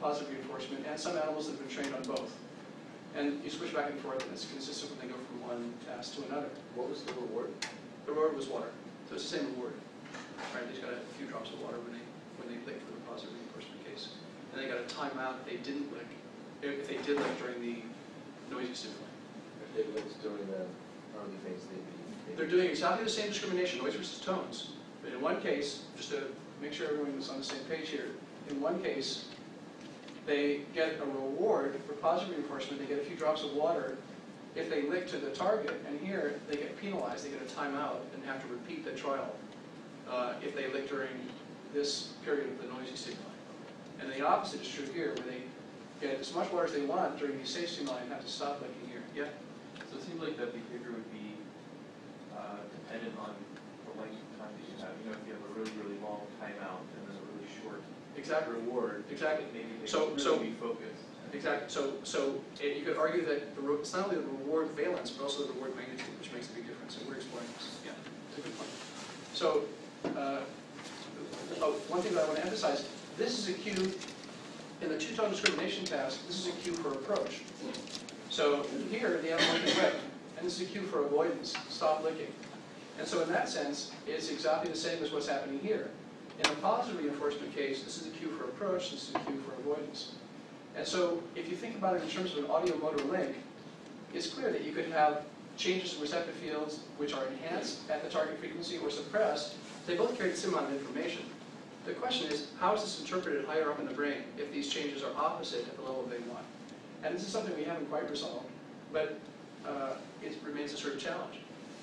S2: positive reinforcement, and some animals that have been trained on both. And you switch back and forth, and it's consistent when they go from one task to another.
S6: What was the reward?
S2: The reward was water, so it's the same reward. Right? They just got a few drops of water when they licked for the positive reinforcement case, and they got a timeout if they didn't lick. If they did lick during the noisy stimuli.
S6: If they licked during the early phase,
S2: They're doing exactly the same discrimination, noise versus tones. But in one case, just to make sure everyone is on the same page here, in one case, they get a reward for positive reinforcement. They get a few drops of water if they lick to the target. And here, they get penalized. They get a timeout and have to repeat the trial if they lick during this period of the noisy stimuli. And the opposite is true here, where they get as much water as they want during these safe stimuli and have to stop licking here. Yeah?
S6: So it seems like that behavior would be dependent on the length of time that you have. You know, if you have a really, really long timeout and then a really short reward,
S2: Exactly.
S6: maybe they
S2: So-
S6: should
S2: so-
S6: really be focused.
S2: Exactly. So you could argue that it's not only the reward valence, but also the reward magnitude, which makes a big difference. And we're exploring this. Yeah, it's a good point. So, one thing that I want to emphasize, this is a cue, in the two-tone discrimination task, this is a cue for approach. So here, the animal can lick, and this is a cue for avoidance, stop licking. And so in that sense, it's exactly the same as what's happening here. In a positive reinforcement case, this is a cue for approach, this is a cue for avoidance. And so if you think about it in terms of an audio-motor link, it's clear that you could have changes in receptive fields which are enhanced at the target frequency or suppressed. They both carry the same amount of information. The question is, how is this interpreted higher up in the brain if these changes are opposite at the level of A1? And this is something we haven't quite resolved, but it remains a sort of challenge.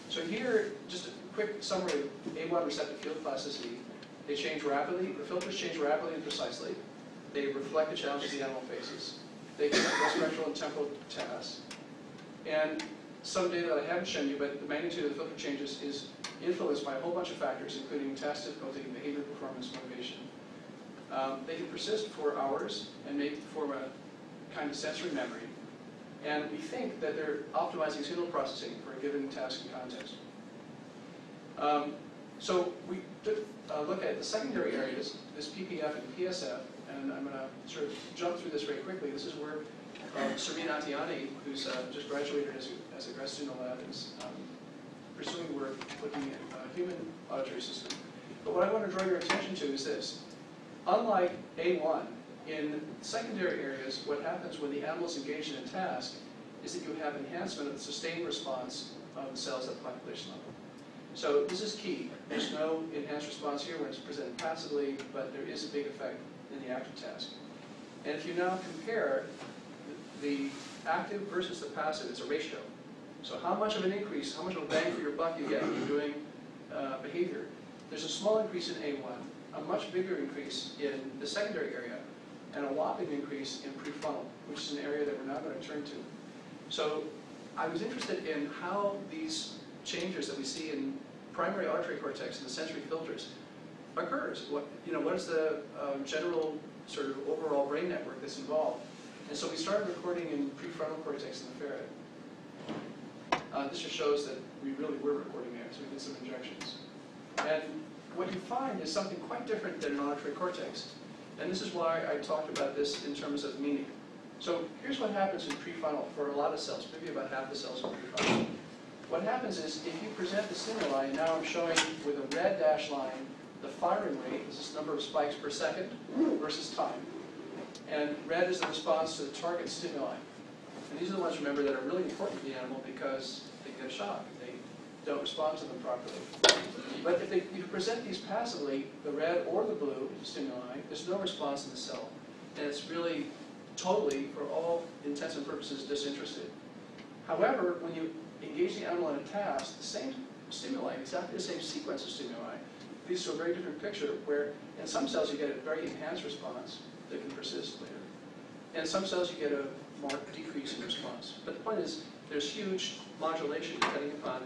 S2: So here, just a quick summary of A1 receptive field plasticity. They change rapidly, the filters change rapidly and precisely. They reflect the challenges the animal faces. They can have spectral and temporal tasks. And some data that I haven't shown you, but the magnitude of the filter changes is influenced by a whole bunch of factors, including task difficulty, behavior, performance, motivation. They can persist for hours and may form a kind of sensory memory. And we think that they're optimizing signal processing for a given task and context. So we took a look at the secondary areas, this PPF and PSF, and I'm going to sort of jump through this very quickly. This is where Serena Atiani, who's just graduated as a grad student in the lab, is pursuing work looking at human auditory system. But what I want to draw your attention to is this. Unlike A1, in secondary areas, what happens when the animal is engaged in a task is that you have enhancement of the sustained response of the cells at the population level. So this is key. There's no enhanced response here when it's presented passively, but there is a big effect in the active task. And if you now compare the active versus the passive, it's a ratio. So how much of an increase, how much of a bang for your buck you get when you're doing behavior? There's a small increase in A1, a much bigger increase in the secondary area, and a whopping increase in prefrontal, which is an area that we're now going to turn to. So I was interested in how these changes that we see in primary auditory cortex and the sensory filters occurs. What is the general sort of overall brain network that's involved? And so we started recording in prefrontal cortex in the ferret. This just shows that we really were recording there, so we did some injections. And what you find is something quite different than an auditory cortex. And this is why I talked about this in terms of meaning. So here's what happens in prefrontal for a lot of cells, maybe about half the cells in prefrontal. What happens is if you present the stimuli, and now I'm showing with a red dashed line the firing rate, this is number of spikes per second versus time. And red is the response to the target stimuli. And these are the ones, remember, that are really important to the animal because they get a shock. They don't respond to them properly. But if you present these passively, the red or the blue stimuli, there's no response in the cell. And it's really totally, for all intents and purposes, disinterested. However, when you engage the animal in a task, the same stimuli, exactly the same sequence of stimuli, leads to a very different picture where in some cells you get a very enhanced response that can persist later. And in some cells you get a marked decrease in response. But the point is, there's huge modulation depending upon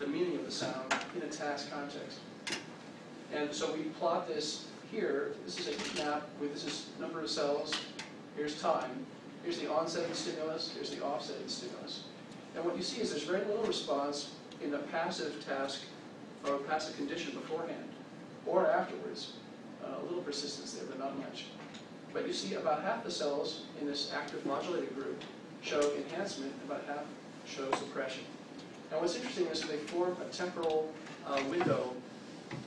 S2: the meaning of the sound in a task context. And so we plot this here. This is a heat map with this is number of cells. Here's time. Here's the onset of the stimulus. Here's the offset of the stimulus. And what you see is there's very little response in a passive task or a passive condition beforehand or afterwards. a little persistence there, but not much. But you see about half the cells in this active modulated group show enhancement, about half show suppression. And what's interesting is they form a temporal windowing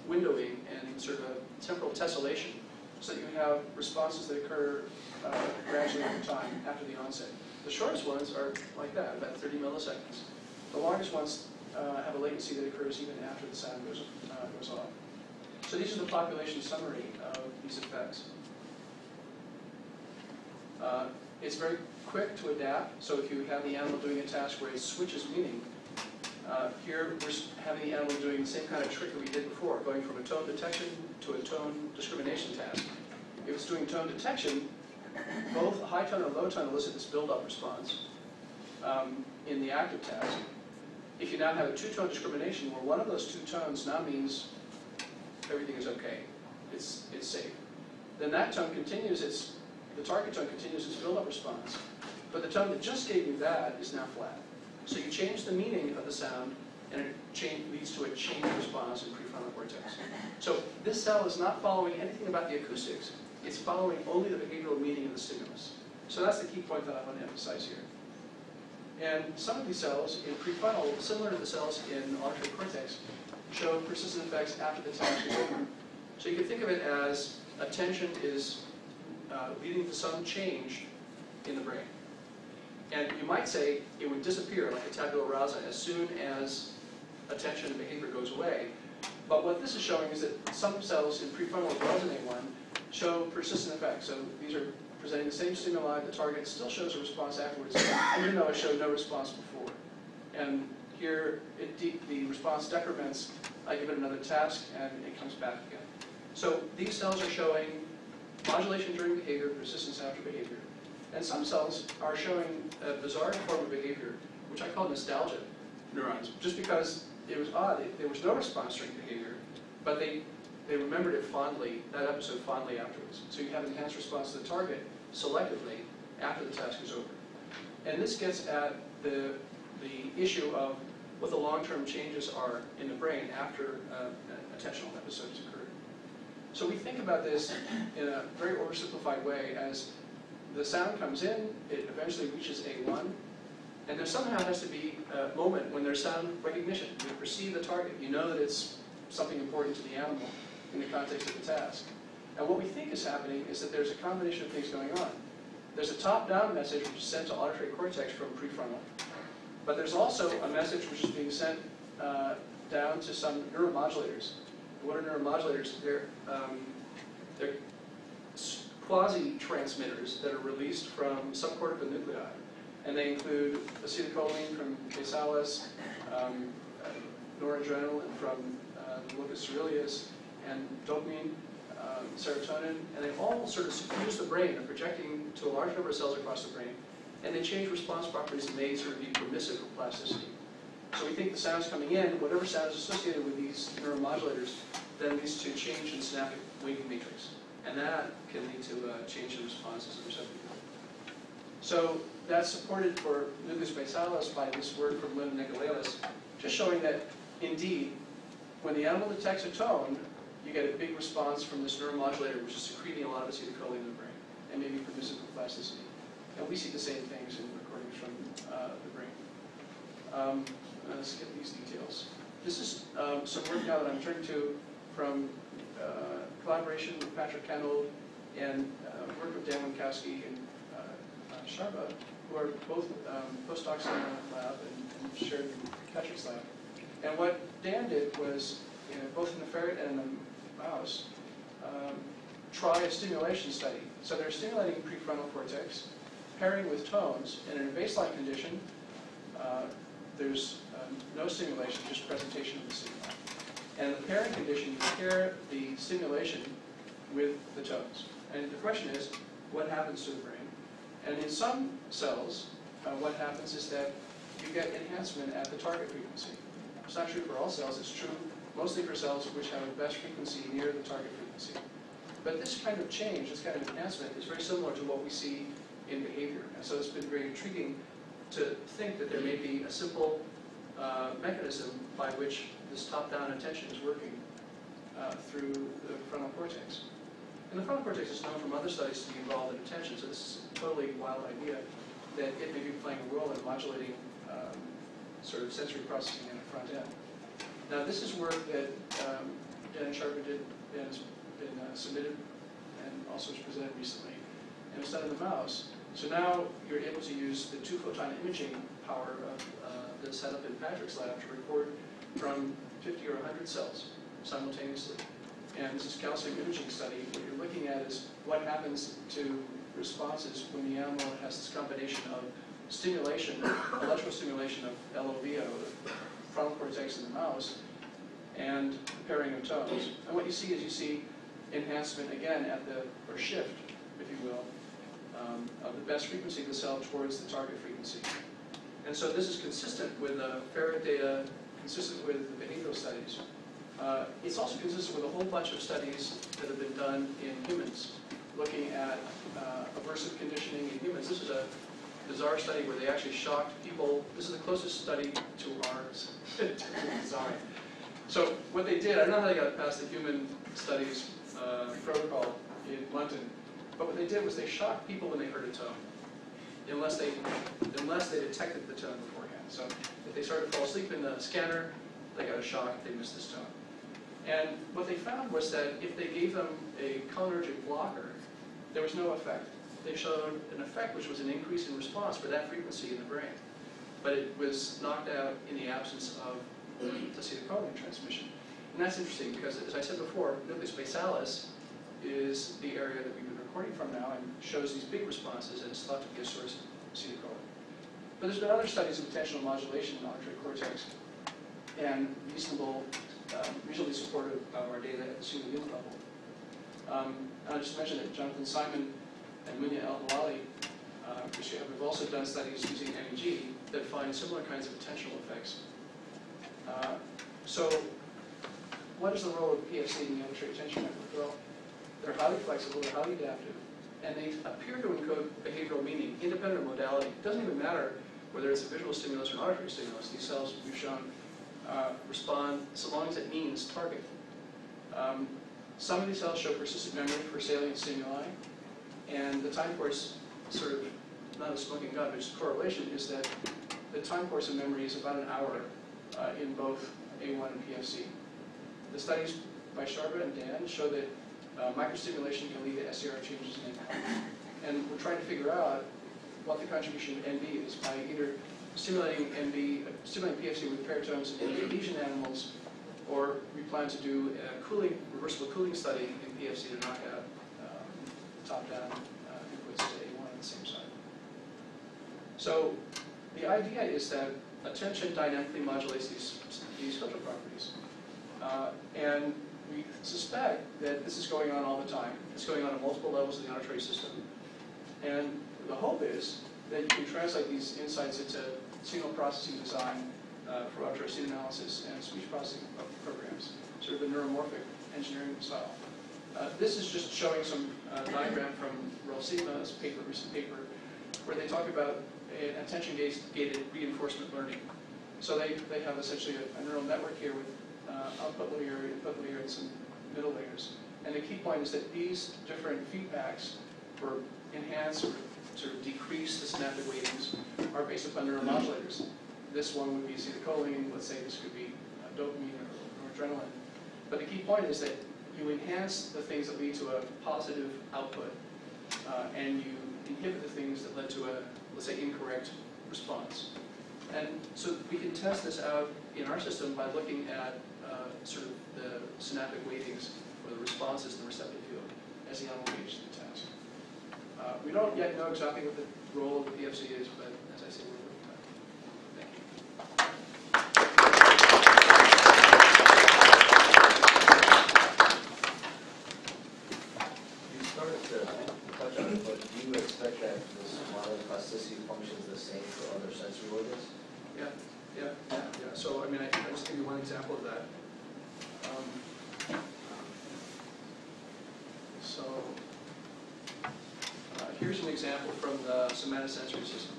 S2: and sort of a temporal tessellation, so that you have responses that occur gradually over time after the onset. The shortest ones are like that, about 30 milliseconds. The longest ones have a latency that occurs even after the sound goes off. So these are the population summary of these effects. It's very quick to adapt, so if you have the animal doing a task where it switches meaning, here we're having the animal doing the same kind of trick that we did before, going from a tone detection to a tone discrimination task. If it's doing tone detection, both high tone and low tone elicit this build-up response in the active task. If you now have a two-tone discrimination, where one of those two tones now means everything is okay, it's safe, then that tone continues the target tone continues its build-up response, but the tone that just gave you that is now flat. So you change the meaning of the sound, and it leads to a changed response in prefrontal cortex. So this cell is not following anything about the acoustics, it's following only the behavioral meaning of the stimulus. So that's the key point that I want to emphasize here. And some of these cells in prefrontal, similar to the cells in auditory cortex, show persistent effects after the task is over. So you can think of it as attention is leading to some change in the brain. And you might say it would disappear like a tabula rasa as soon as attention and behavior goes away. But what this is showing is that some cells in prefrontal as well as in A1 show persistent effects. So these are presenting the same stimuli, the target still shows a response afterwards, even though it showed no response before. And here the response decrements, I give it another task, and it comes back again. So these cells are showing modulation during behavior, persistence after behavior. And some cells are showing a bizarre form of behavior, which I call nostalgia neurons, just because it was odd. There was no response during behavior, but they remembered it fondly, that episode fondly afterwards. So you have enhanced response to the target selectively after the task is over. And this gets at the issue of what the long-term changes are in the brain after an attentional episode has occurred. So we think about this in a very oversimplified way as the sound comes in, it eventually reaches A1, and there somehow has to be a moment when there's sound recognition. You perceive the target, you know that it's something important to the animal in the context of the task. And what we think is happening is that there's a combination of things going on. There's a top-down message which is sent to auditory cortex from prefrontal, but there's also a message which is being sent down to some neuromodulators. What are neuromodulators? They're quasi-transmitters that are released from subcortical nuclei. And they include acetylcholine from basalis, noradrenaline from the locus coeruleus, and dopamine, serotonin, and they all sort of suffuse the brain and projecting to a large number of cells across the brain. And they change response properties and may sort of be permissive of plasticity. So we think the sound's coming in, whatever sound is associated with these neuromodulators then leads to change in synaptic waving matrix. And that can lead to a change in responses and receptive. So that's supported for nucleus basalis by this work from Lynn and Nicolelis, just showing that indeed, when the animal detects a tone, you get a big response from this neuromodulator, which is secreting a lot of acetylcholine in the brain, and maybe permissive of plasticity. And we see the same things in recordings from the brain. Let's get these details. This is some work now that I'm turning to from collaboration with Patrick Kanold and work with Dan Winkowski and Sharma, who are both postdocs in the lab and shared in Patrick's lab. And what Dan did was, both in the ferret and in the mouse, try a stimulation study. So they're stimulating prefrontal cortex, pairing with tones, and in a baseline condition, there's no stimulation, just presentation of the stimuli. And in the pairing condition, you pair the stimulation with the tones. And the question is, what happens to the brain? And in some cells, what happens is that you get enhancement at the target frequency. It's not true for all cells, it's true mostly for cells which have a best frequency near the target frequency. But this kind of change, this kind of enhancement, is very similar to what we see in behavior. And so it's been very intriguing to think that there may be a simple mechanism by which this top-down attention is working through the frontal cortex. And the frontal cortex is known from other studies to be involved in attention, so this is a totally wild idea that it may be playing a role in modulating sort of sensory processing in the front end. Now this is work that Dan Sharper did and has been submitted and also was presented recently, and it's done in the mouse. So now you're able to use the 2-photon imaging power of that's set up in Patrick's lab to record from 50 or 100 cells simultaneously. And this is calcium imaging study. What you're looking at is what happens to responses when the animal has this combination of stimulation, electrical stimulation of LOVO, the frontal cortex in the mouse, and pairing of tones. And what you see is you see enhancement again at the, or shift, if you will, of the best frequency of the cell towards the target frequency. And so this is consistent with ferret data, consistent with the behavioral studies. It's also consistent with a whole bunch of studies that have been done in humans, looking at aversive conditioning in humans. This is a bizarre study where they actually shocked people. This is the closest study to ours. Sorry. So what they did, I don't know how they got past the human studies protocol in London, but what they did was they shocked people when they heard a tone, unless they detected the tone beforehand. So if they started to fall asleep in the scanner, they got a shock, they missed this tone. And what they found was that if they gave them a cholinergic blocker, there was no effect. They showed an effect which was an increase in response for that frequency in the brain. But it was knocked out in the absence of acetylcholine transmission. And that's interesting because, as I said before, nucleus basalis is the area that we've been recording from now and shows these big responses, and it's thought to be a source of acetylcholine. But there's been other studies of attentional modulation in the auditory cortex, and reasonably supportive of our data at the pseudo unit level. I'll just mention that Jonathan Simon and Munya El-Halali have also done studies using MEG that find similar kinds of attentional effects. So what is the role of PFC in the auditory attention network? Well, they're highly flexible, they're highly adaptive, and they appear to encode behavioral meaning independent of modality. It doesn't even matter whether it's a visual stimulus or an auditory stimulus. These cells, we've shown, respond so long as it means target. Some of these cells show persistent memory for salient stimuli, and the time course, sort of not a smoking gun, but just a correlation, is that the time course of memory is about an hour in both A1 and PFC. The studies by Sharba and Dan show that microstimulation can lead to SCR changes in income. And we're trying to figure out what the contribution of NB is by either stimulating PFC with paratones in Asian animals, or we plan to do a reversible cooling study in PFC to knock out top-down inputs to A1 on the same side. So the idea is that attention dynamically modulates these spectral properties. And we suspect that this is going on all the time. It's going on at multiple levels of the auditory system. And the hope is that you can translate these insights into signal processing design for auditory scene analysis and speech processing programs, sort of a neuromorphic engineering style. This is just showing some diagram from Rolf Siegma's recent paper, where they talk about attention-gated reinforcement learning. So they have essentially a neural network here with output layer, input layer, and some middle layers. And the key point is that these different feedbacks for enhance or sort of decrease the synaptic weightings are based upon neuromodulators. This one would be acetylcholine. Let's say this could be dopamine or adrenaline. But the key point is that you enhance the things that lead to a positive output, and you inhibit the things that led to a, let's say, incorrect response. And so we can test this out in our system by looking at sort of the synaptic weightings or the responses in the receptive field as the animal engages in the task. We don't yet know exactly what the role of the PFC is, but as I say, we're working on it. Thank you.
S8: You started to touch on it, but do you expect that this model plasticity functions the same for other sensory organs?
S2: Yeah. So, I mean, I'll just give you one example of that. Here's an example from the somatosensory system.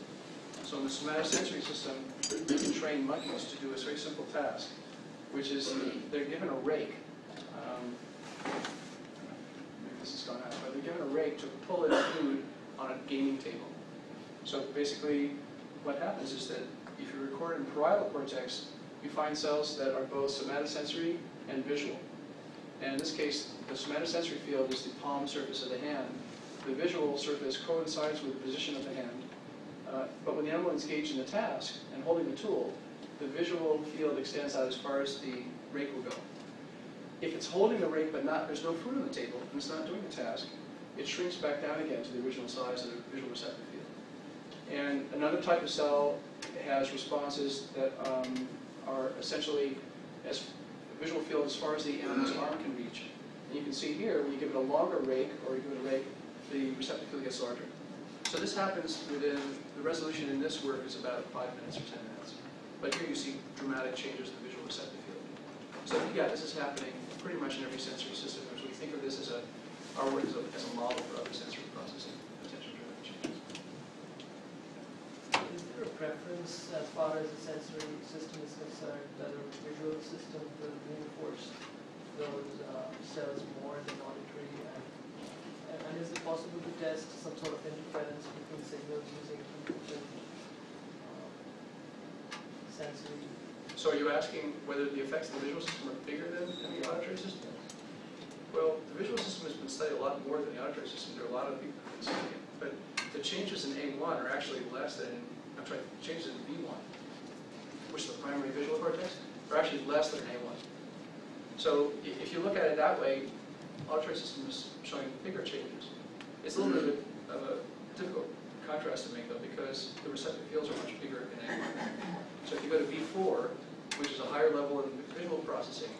S2: So in the somatosensory system, you can train monkeys to do a very simple task, which is they're given a rake. Make this this has gone out, but they're given a rake to pull in food on a gaming table. So basically, what happens is that if you record in parietal cortex, you find cells that are both somatosensory and visual. And in this case, the somatosensory field is the palm surface of the hand. The visual surface coincides with the position of the hand. But when the animal is engaged in a task and holding the tool, the visual field extends out as far as the rake will go. If it's holding the rake but there's no food on the table and it's not doing the task, it shrinks back down again to the original size of the visual receptive field. And another type of cell has responses that are essentially as visual field as far as the animal's arm can reach. And you can see here, when you give it a longer rake or you give it a rake, the receptive field gets larger. So this happens within, the resolution in this work is about 5 minutes or 10 minutes. But here you see dramatic changes in the visual receptive field. So yeah, this is happening pretty much in every sensory system. As we think of this as our work as a model for other sensory processing, attention-driven changes.
S9: Is there a preference as far as the sensory system is concerned, whether the visual system will reinforce those cells more than auditory? And is it possible to test some sort of interference between signals using different sensory?
S2: So are you asking whether the effects of the visual system are bigger than the auditory system? Well, the visual system has been studied a lot more than the auditory system. There are a lot of people who have been studying it. But the changes in A1 are actually less than, changes in B1, which is the primary visual cortex, are actually less than A1. So if you look at it that way, auditory system is showing bigger changes. It's a little bit of a difficult contrast to make though, because the receptive fields are much bigger in A1. So if you go to B4, which is a higher level in visual processing,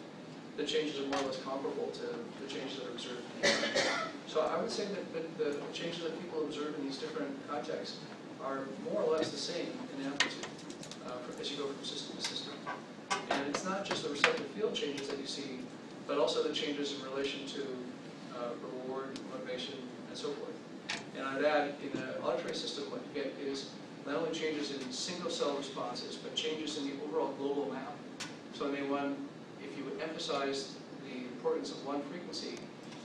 S2: the changes are more or less comparable to the changes that are observed in A1. So I would say that the changes that people observe in these different contexts are more or less the same in amplitude as you go from system to system. And it's not just the receptive field changes that you see, but also the changes in relation to reward, motivation, and so forth. And I'd add, in the auditory system, what you get is not only changes in single-cell responses, but changes in the overall global map. So in A1, if you would emphasize the importance of one frequency,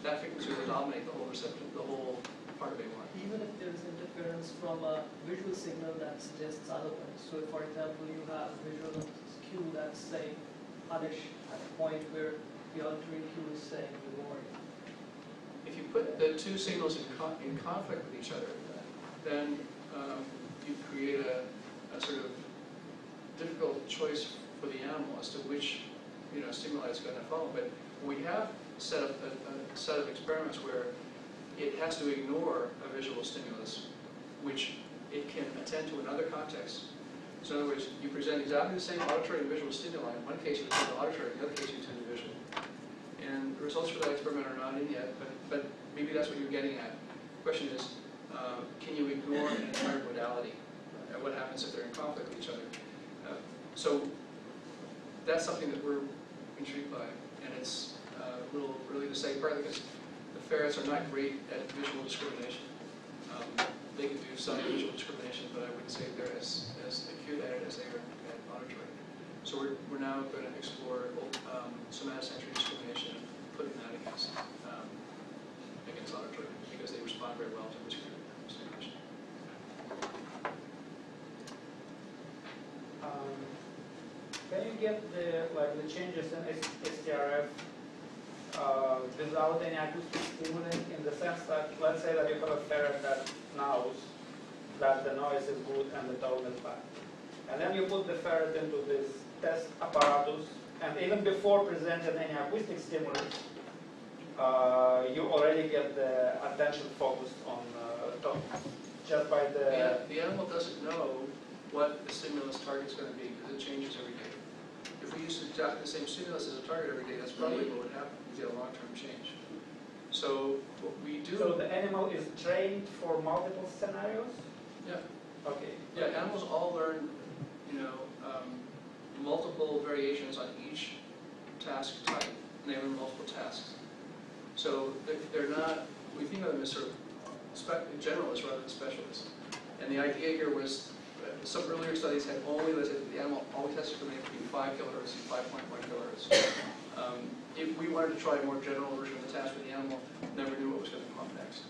S2: that frequency will dominate the whole receptive, the whole part of A1.
S9: Even if there is interference from a visual signal that suggests otherwise. So if, for example, you have a visual cue that's saying punish at a point where the auditory cue is saying reward.
S2: If you put the two signals in conflict with each other, then you create a sort of difficult choice for the animal as to which stimuli it's going to follow. But we have set up a set of experiments where it has to ignore a visual stimulus, which it can attend to in other contexts. So in other words, you present exactly the same auditory and visual stimuli. In one case you attend to auditory, in the other case you attend to visual. And the results for that experiment are not in yet, but maybe that's what you're getting at. The question is, can you ignore an entire modality? And what happens if they're in conflict with each other? So that's something that we're intrigued by, and it's a little early to say, partly because the ferrets are not great at visual discrimination. They can do some visual discrimination, but I wouldn't say they're as acute at it as they are at auditory. So we're now going to explore somatosensory discrimination and putting that against auditory, because they respond very well to this kind of stimulation.
S5: Can you get the changes in STRF without any acoustic stimuli, in the sense that, let's say that you have a ferret that knows that the noise is good and the tone is bad. And then you put the ferret into this test apparatus, and even before presenting any acoustic stimulus, you already get the attention focused on tone, just by
S2: The animal doesn't know what the stimulus target is going to be, because it changes every day. If we use exactly the same stimulus as a target every day, that's probably what would happen. You get a long-term change. So what we do...
S5: So the animal is trained for multiple scenarios?
S2: Yeah.
S5: Okay.
S2: Yeah, animals all learn, multiple variations on each task type, and they learn multiple tasks. So they're not, we think of them as sort of generalists rather than specialists. And the idea here was, some earlier studies had only listed that the animal always has to remain between 5 kilohertz and 5.1 kilohertz. If we wanted to try a more general version of the task where the animal never knew what was going to come up next.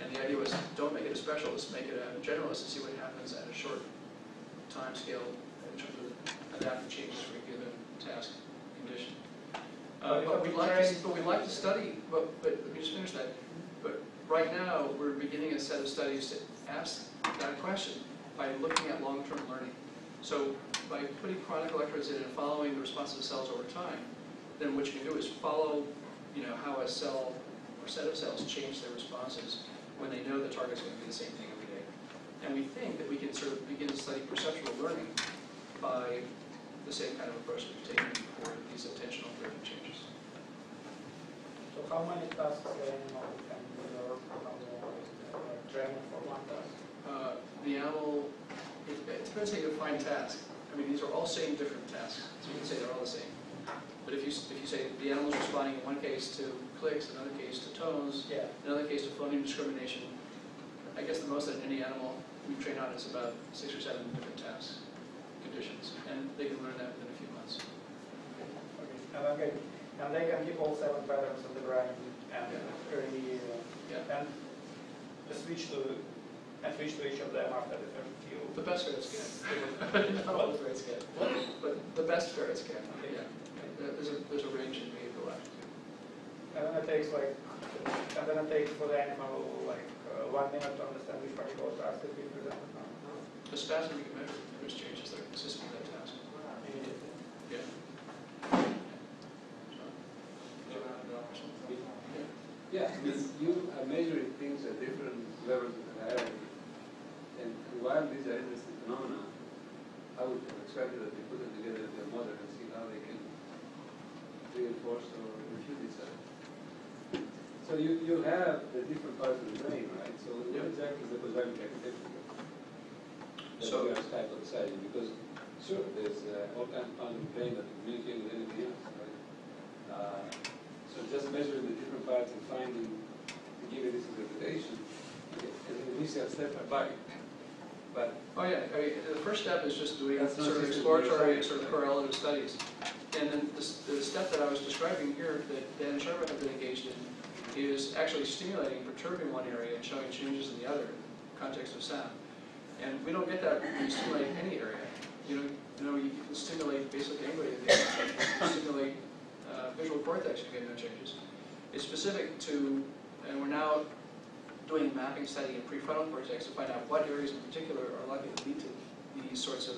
S2: And the idea was, don't make it a specialist, make it a generalist and see what happens at a short time scale in terms of adaptive changes for a given task condition. But we'd like to study, but let me just finish that. But right now, we're beginning a set of studies to ask that question by looking at long-term learning. So by putting chronic electrodes in and following the response of cells over time, then what you can do is follow, how a cell or set of cells change their responses when they know the target's going to be the same thing every day. And we think that we can sort of begin to study perceptual learning by the same kind of approach that we've taken for these attentional driven changes.
S5: So how many tasks the animal can develop training for one task?
S2: The animal, it depends how you define task. I mean, these are all same different tasks, so you can say they're all the same. But if you say the animal's responding in one case to clicks, in another case to tones,
S5: Yeah.
S2: in another case to phoneme discrimination, I guess the most that any animal we train on is about 6 or 7 different tasks, conditions, and they can learn that within a few months.
S5: Okay. And they can keep all 7 patterns of the brain and really and switch to each of them after the first few.
S2: The best ferrets can. Not all the ferrets can. But the best ferrets can.
S5: Okay.
S2: Yeah. There's a range in behavioral aptitude.
S5: And then it takes for the animal 1 minute to understand which particular task is being presented now.
S2: As fast as we can measure, there's changes that are consistent with that task.
S5: Immediately.
S2: Yeah.
S3: Yeah, I mean, you are measuring things at different levels of hierarchy. And while these are interesting phenomena, I would have expected that they put them together in their model and see how they can reinforce or refute each other. So you have the different parts of the brain, right? So what exactly is the cosmic architecture that we are hypothesizing? Because sure, there's all kinds of parts of the brain that communicate with anything else, right? So just measuring the different parts and finding, giving this interpretation, is an initial step by. But
S2: the first step is just doing
S3: That's not
S2: sort of
S3: just
S2: exploratory,
S3: neuroscience,
S2: sort of
S3: right?
S2: correlative studies. And then the step that I was describing here that Dan and Sharma have been engaged in is actually stimulating, perturbing one area and showing changes in the other in the context of sound. And we don't get that when you stimulate any area. You can stimulate basically anybody that gets no changes. You stimulate visual cortex, you get no changes. It's specific to, and we're now doing a mapping study in prefrontal cortex to find out what areas in particular are likely to lead to these sorts of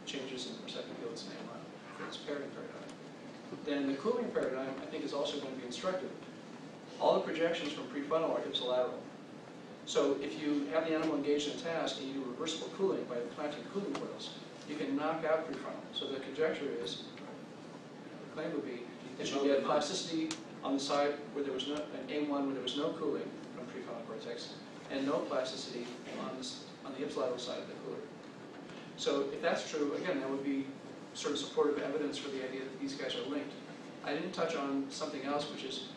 S2: changes in receptive fields in A1 for this pairing paradigm. Then the cooling paradigm, I think, is also going to be instructive. All the projections from prefrontal are ipsilateral. So if you have the animal engaged in a task and you do reversible cooling by planting cooling coils, you can knock out prefrontal. So the conjecture is, the claim would be, that you get plasticity on the side where there was no, an A1 where there was no cooling from prefrontal cortex, and no plasticity on the ipsilateral side of the cooler. So if that's true, again, that would be sort of supportive evidence for the idea that these guys are linked. I didn't touch on something else, which is,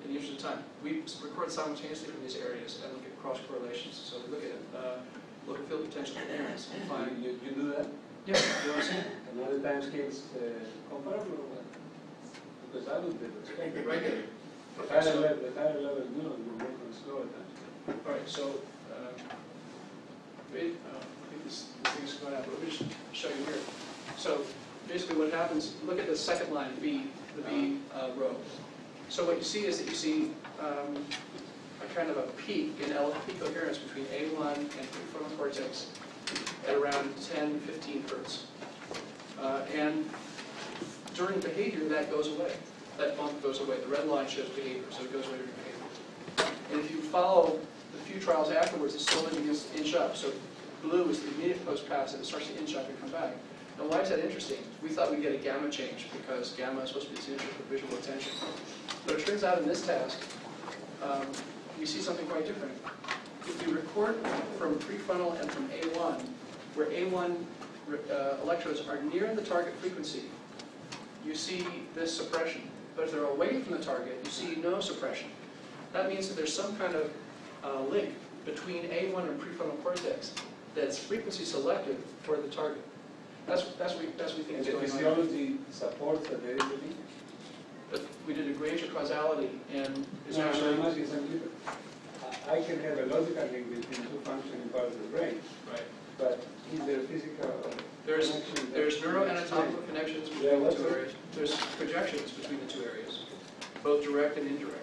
S2: in the interest of time, we record simultaneously from these areas and look at cross correlations. So we look at local field potential neurons and find.
S3: you do that?
S2: Yeah, you want to see it?
S3: And other time scales comparable or what? Because I would expect
S2: Right here.
S3: the higher level neurons will work on slower time.
S2: All right, so I think this thing's going out, but let me just show you here. So basically what happens, look at the second line, B, the B row. So what you see is that you see a kind of a peak in LFP coherence between A1 and prefrontal cortex at around 10, 15 hertz. And during behavior, that goes away. That bump goes away. The red line shows behavior, so it goes away during behavior. And if you follow the few trials afterwards, it slowly begins to inch up. So blue is the immediate post-passive. It starts to inch up and come back. Now, why is that interesting? We thought we'd get a gamma change because gamma is supposed to be essential for visual attention. But it turns out in this task, we see something quite different. If you record from prefrontal and from A1, where A1 electrodes are near the target frequency, you see this suppression. But if they're away from the target, you see no suppression. That means that there's some kind of link between A1 and prefrontal cortex that's frequency selective for the target. That's what we think is
S3: And the
S2: going on.
S3: physiology supports that there is a link?
S2: But we did causality and is
S3: No,
S2: actually
S3: I'm asking something different. I can have a logical link between two functioning parts of the brain,
S2: right.
S3: but is there physical
S2: There's
S3: connection?
S2: there's neuroanatomical connections between the two areas. There's projections between the two areas, both direct and indirect.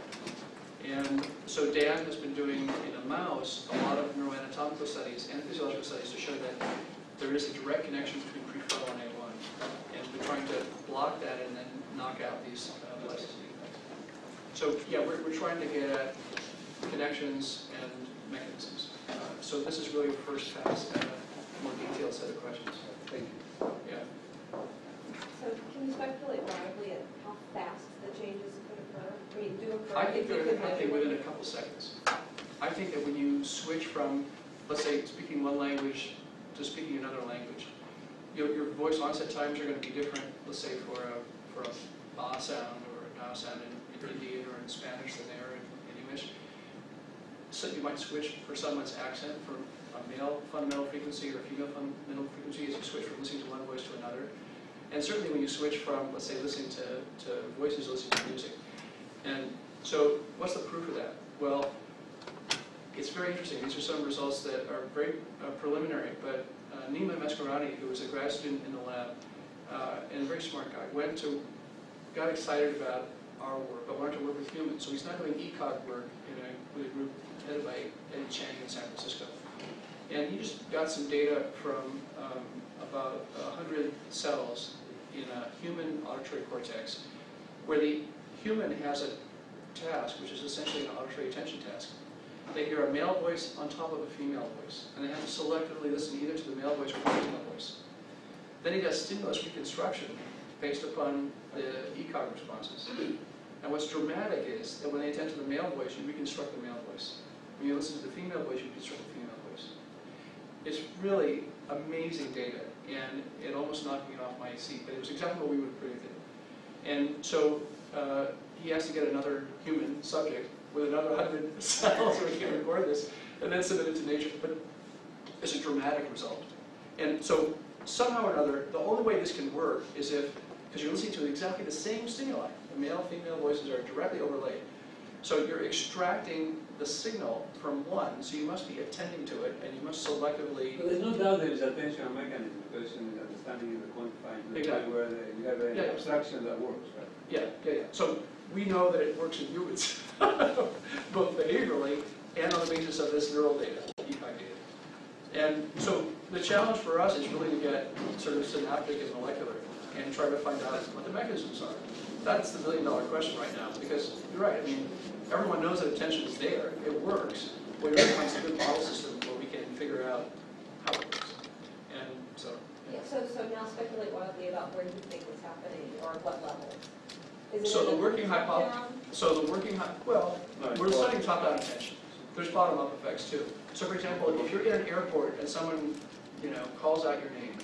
S2: And so Dan has been doing in a mouse a lot of neuroanatomical studies and physiological studies to show that there is a direct connection between prefrontal and A1. And we're trying to block that and then knock out these plasticity effects. So yeah, we're trying to get at connections and mechanisms. So this is really a first pass at a more detailed set of questions.
S3: Thank you.
S2: Yeah.
S7: So can you speculate wildly at how fast the changes could occur? I mean, do occur
S2: I
S7: if
S2: think
S7: you
S2: they're
S7: could
S2: happening
S7: measure
S2: within
S7: them?
S2: a couple seconds. I think that when you switch from, let's say, speaking one language to speaking another language, your voice onset times are going to be different, let's say, for a ba sound or a na sound in Indian or in Spanish than they are in English. So you might switch for someone's accent from a male fundamental frequency or a female fundamental frequency as you switch from listening to one voice to another. And certainly when you switch from, let's say, listening to voices to listening to music. And so what's the proof of that? Well, it's very interesting. These are some results that are very preliminary, but Nima Mescarani, who was a grad student in the lab, and a very smart guy, got excited about our work, but wanted to work with humans. So he's now doing ECOG work with a group headed by Eddie Chang in San Francisco. And he just got some data from about 100 cells in a human auditory cortex, where the human has a task, which is essentially an auditory attention task. They hear a male voice on top of a female voice, and they have to selectively listen either to the male voice or the female voice. Then he does stimulus reconstruction based upon the ECOG responses. And what's dramatic is that when they attend to the male voice, you reconstruct the male voice. When you listen to the female voice, you reconstruct the female voice. It's really amazing data, and it almost knocked me off my seat, but it was exactly what we would have predicted. And so he has to get another human subject with another 100 cells so we can record this, and then submit it to Nature. But it's a dramatic result. And so somehow or another, the only way this can work is if, because you're listening to exactly the same stimuli, the male, female voices are directly overlaid. So you're extracting the signal from one, so you must be attending to it, and you must selectively...
S3: But there's no doubt there is attentional mechanism, because in the understanding of the quantifying,
S2: Exactly.
S3: where you have an abstraction that works, right?
S2: Yeah. So we know that it works in humans, both behaviorally and on the basis of this neural data, ECOG data. And so the challenge for us is really to get sort of synaptic and molecular and try to find out what the mechanisms are. That's the million-dollar question right now, because you're right. I mean, everyone knows that attention is there. It works. We have to find some good model system where we can figure out how it works. And so...
S7: Yeah, so now speculate wildly about where you think it's happening or what level. Is it
S2: So
S7: in
S2: the working hypothesis...
S7: top-down?
S2: So the working... Well, we're studying top-down attention. There's bottom-up effects, too. So, for example, if you're in an airport and someone, calls out your name,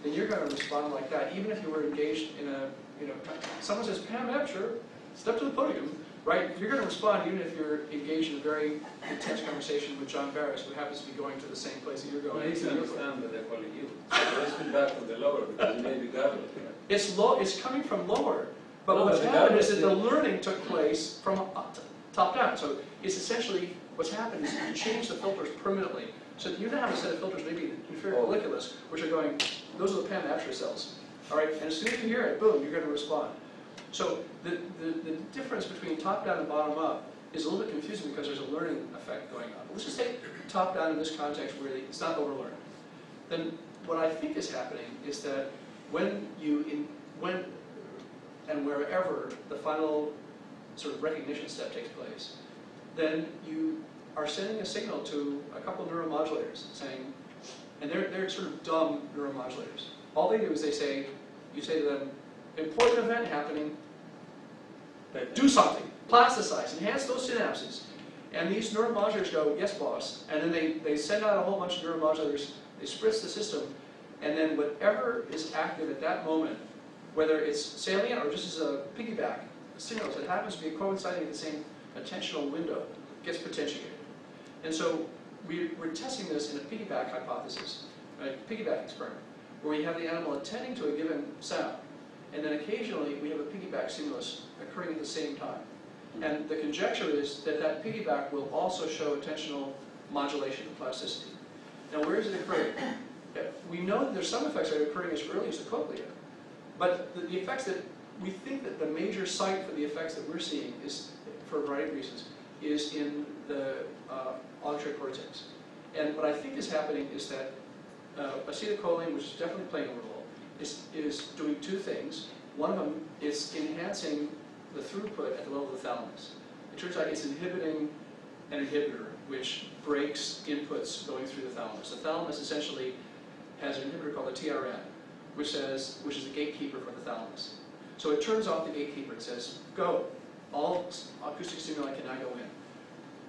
S2: then you're going to respond like that, even if you were engaged in a, someone says, Pam Epsher, step to the podium, right? You're going to respond even if you're engaged in a very intense conversation with John Barris, who happens to be going to the same place that you're going.
S3: Well, you can understand that they're calling you. So let's put that from the lower, because you may be garbled.
S2: It's coming from lower, but
S3: No,
S2: what's
S3: but the
S2: happened is that the
S3: garbled-
S2: learning took place from top down. So it's essentially, what's happened is you change the filters permanently. So you now have a set of filters, maybe inferior colliculus, which are going, those are the Pam Epsher cells. All right, and as soon as you hear it, boom, you're going to respond. So the difference between top-down and bottom-up is a little bit confusing because there's a learning effect going on. Let's just take top-down in this context where it's not overlearned. Then what I think is happening is that when and wherever the final sort of recognition step takes place, then you are sending a signal to a couple of neuromodulators saying, and they're sort of dumb neuromodulators. All they do is you say to them, important event happening, do something, plasticize, enhance those synapses. And these neuromodulators go, yes boss, and then they send out a whole bunch of neuromodulators, they spritz the system, and then whatever is active at that moment, whether it's salient or just as a piggyback stimulus, it happens to be coinciding at the same attentional window, gets potentiated. And so we're testing this in a piggyback hypothesis, a piggyback experiment, where we have the animal attending to a given sound, and then occasionally we have a piggyback stimulus occurring at the same time. And the conjecture is that that piggyback will also show attentional modulation and plasticity. Now, where is it occurring? We know that there's some effects that are occurring as early as the cochlea, but the effects that we think that the major site for the effects that we're seeing is, for a variety of reasons, is in the auditory cortex. And what I think is happening is that acetylcholine, which is definitely playing a role, is doing two things. One of them is enhancing the throughput at the level of the thalamus. It turns out it's inhibiting an inhibitor, which breaks inputs going through the thalamus. The thalamus essentially has an inhibitor called the TRN, which is the gatekeeper for the thalamus. So it turns off the gatekeeper. It says, go. All acoustic stimuli can now go in.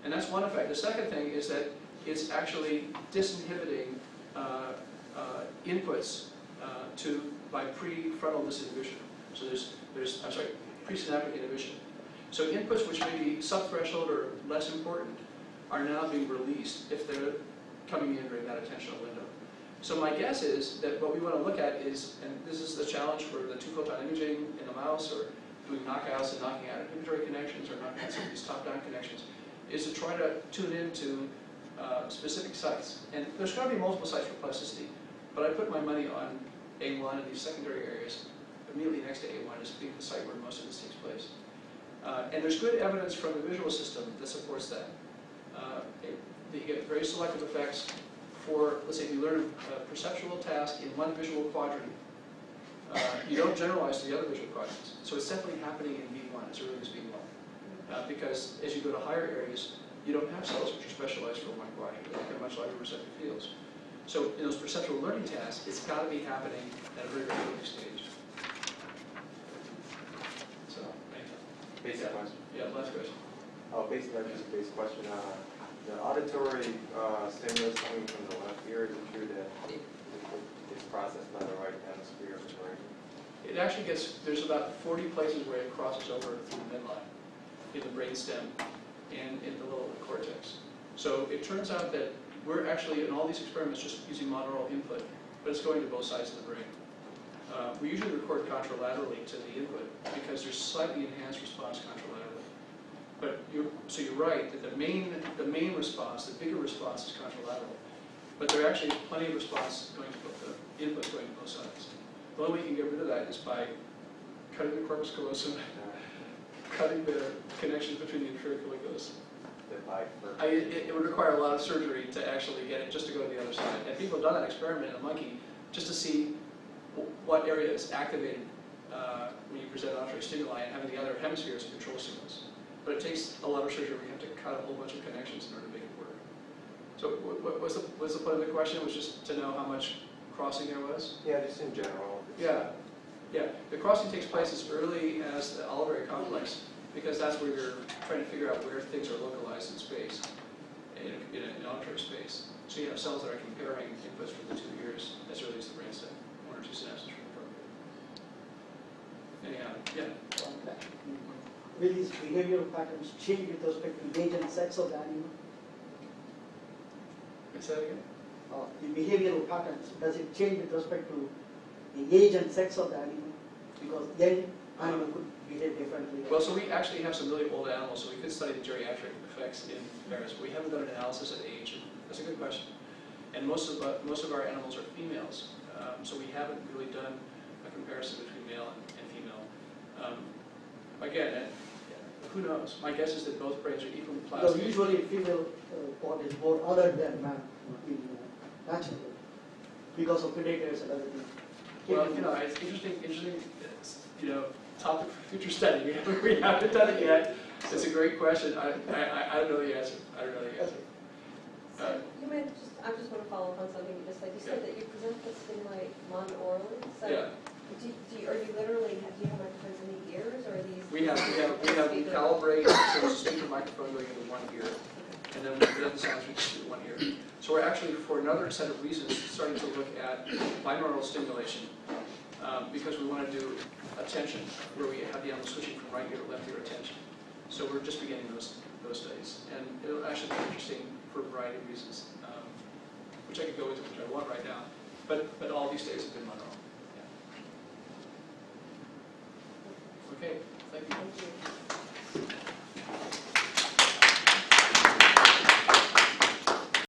S2: And that's one effect. The second thing is that it's actually disinhibiting inputs by prefrontal disinhibition. So there's presynaptic inhibition. So inputs which may be subthreshold or less important are now being released if they're coming in during that attentional window. So my guess is that what we want to look at is, and this is the challenge for the two-photon imaging in the mouse, or doing knockouts and knocking out inhibitory connections, or knocking out some of these top-down connections, is to try to tune into specific sites. And there's going to be multiple sites for plasticity, but I put my money on A1 and these secondary areas immediately next to A1 as being the site where most of this takes place. And there's good evidence from the visual system that supports that. You get very selective effects for, let's say, if you learn a perceptual task in one visual quadrant, you don't generalize to the other visual quadrants. So it's definitely happening in V1 as early as V1. Because as you go to higher areas, you don't have cells which are specialized for one quadrant. They have much larger receptive fields. So in those perceptual learning tasks, it's got to be happening at a very early stage. So,
S10: Basic question.
S2: Yeah, last question.
S10: Oh, basically, just a basic question. The auditory stimulus coming from the left ear, is it true that it's processed by the right hemisphere of the brain?
S2: It actually gets, there's about 40 places where it crosses over through the midline, in the brainstem and in the lower cortex. So it turns out that we're actually, in all these experiments, just using monaural input, but it's going to both sides of the brain. We usually record contralaterally to the input because there's slightly enhanced response contralaterally. But so you're right that the main response, the bigger response, is contralateral. But there actually is plenty of response going to both the inputs going to both sides. The only way you can get rid of that is by cutting the corpus callosum, cutting the connections between the inferior colliculus. It would require a lot of surgery to actually get it just to go to the other side. And people have done that experiment in a monkey just to see what area is activated when you present auditory stimuli and having the other hemisphere as a control stimulus. But it takes a lot of surgery. We have to cut a whole bunch of connections in order to make it work. So what was the point of the question? Was just to know how much crossing there was?
S10: Yeah, just in general.
S2: Yeah. The crossing takes place as early as the olivary complex because that's where you're trying to figure out where things are localized in space, in an auditory space. So you have cells that are comparing inputs from the 2 ears as early as the brainstem, 1 or 2 synapses from the procreate. Anyhow, yeah.
S4: Will these behavioral patterns change with respect to age and sex of the animal?
S2: Say that again?
S4: The behavioral patterns, does it change with respect to the age and sex of the animal? Because then animal could behave differently.
S2: Well, so we actually have some really old animals, so we could study the geriatric effects in various, but we haven't done an analysis at age. That's a good question. And most of our animals are females, so we haven't really done a comparison between male and female. Again, who knows? My guess is that both brains are equally plastic.
S4: Because usually female part is more other than man in natural, because of predators and everything.
S2: Well, it's interesting, topic for future study. We haven't done it yet. It's a great question. I don't know the answer.
S7: So you might I just want to follow up on something you just said. You said that you present the stimuli mono-orally. So are you literally, do you have microphones in the ears, or are these?
S2: We calibrate, so there's a speaker microphone going into one ear, and then we present the sounds through one ear. So we're actually, for another set of reasons, starting to look at binaural stimulation, because we want to do attention, where we have the animal switching from right ear to left ear attention. So we're just beginning those studies, and it'll actually be interesting for a variety of reasons, which I could go into, which I want right now. But all these studies have been binaural. Yeah. Okay, thank you.
S7: Thank you.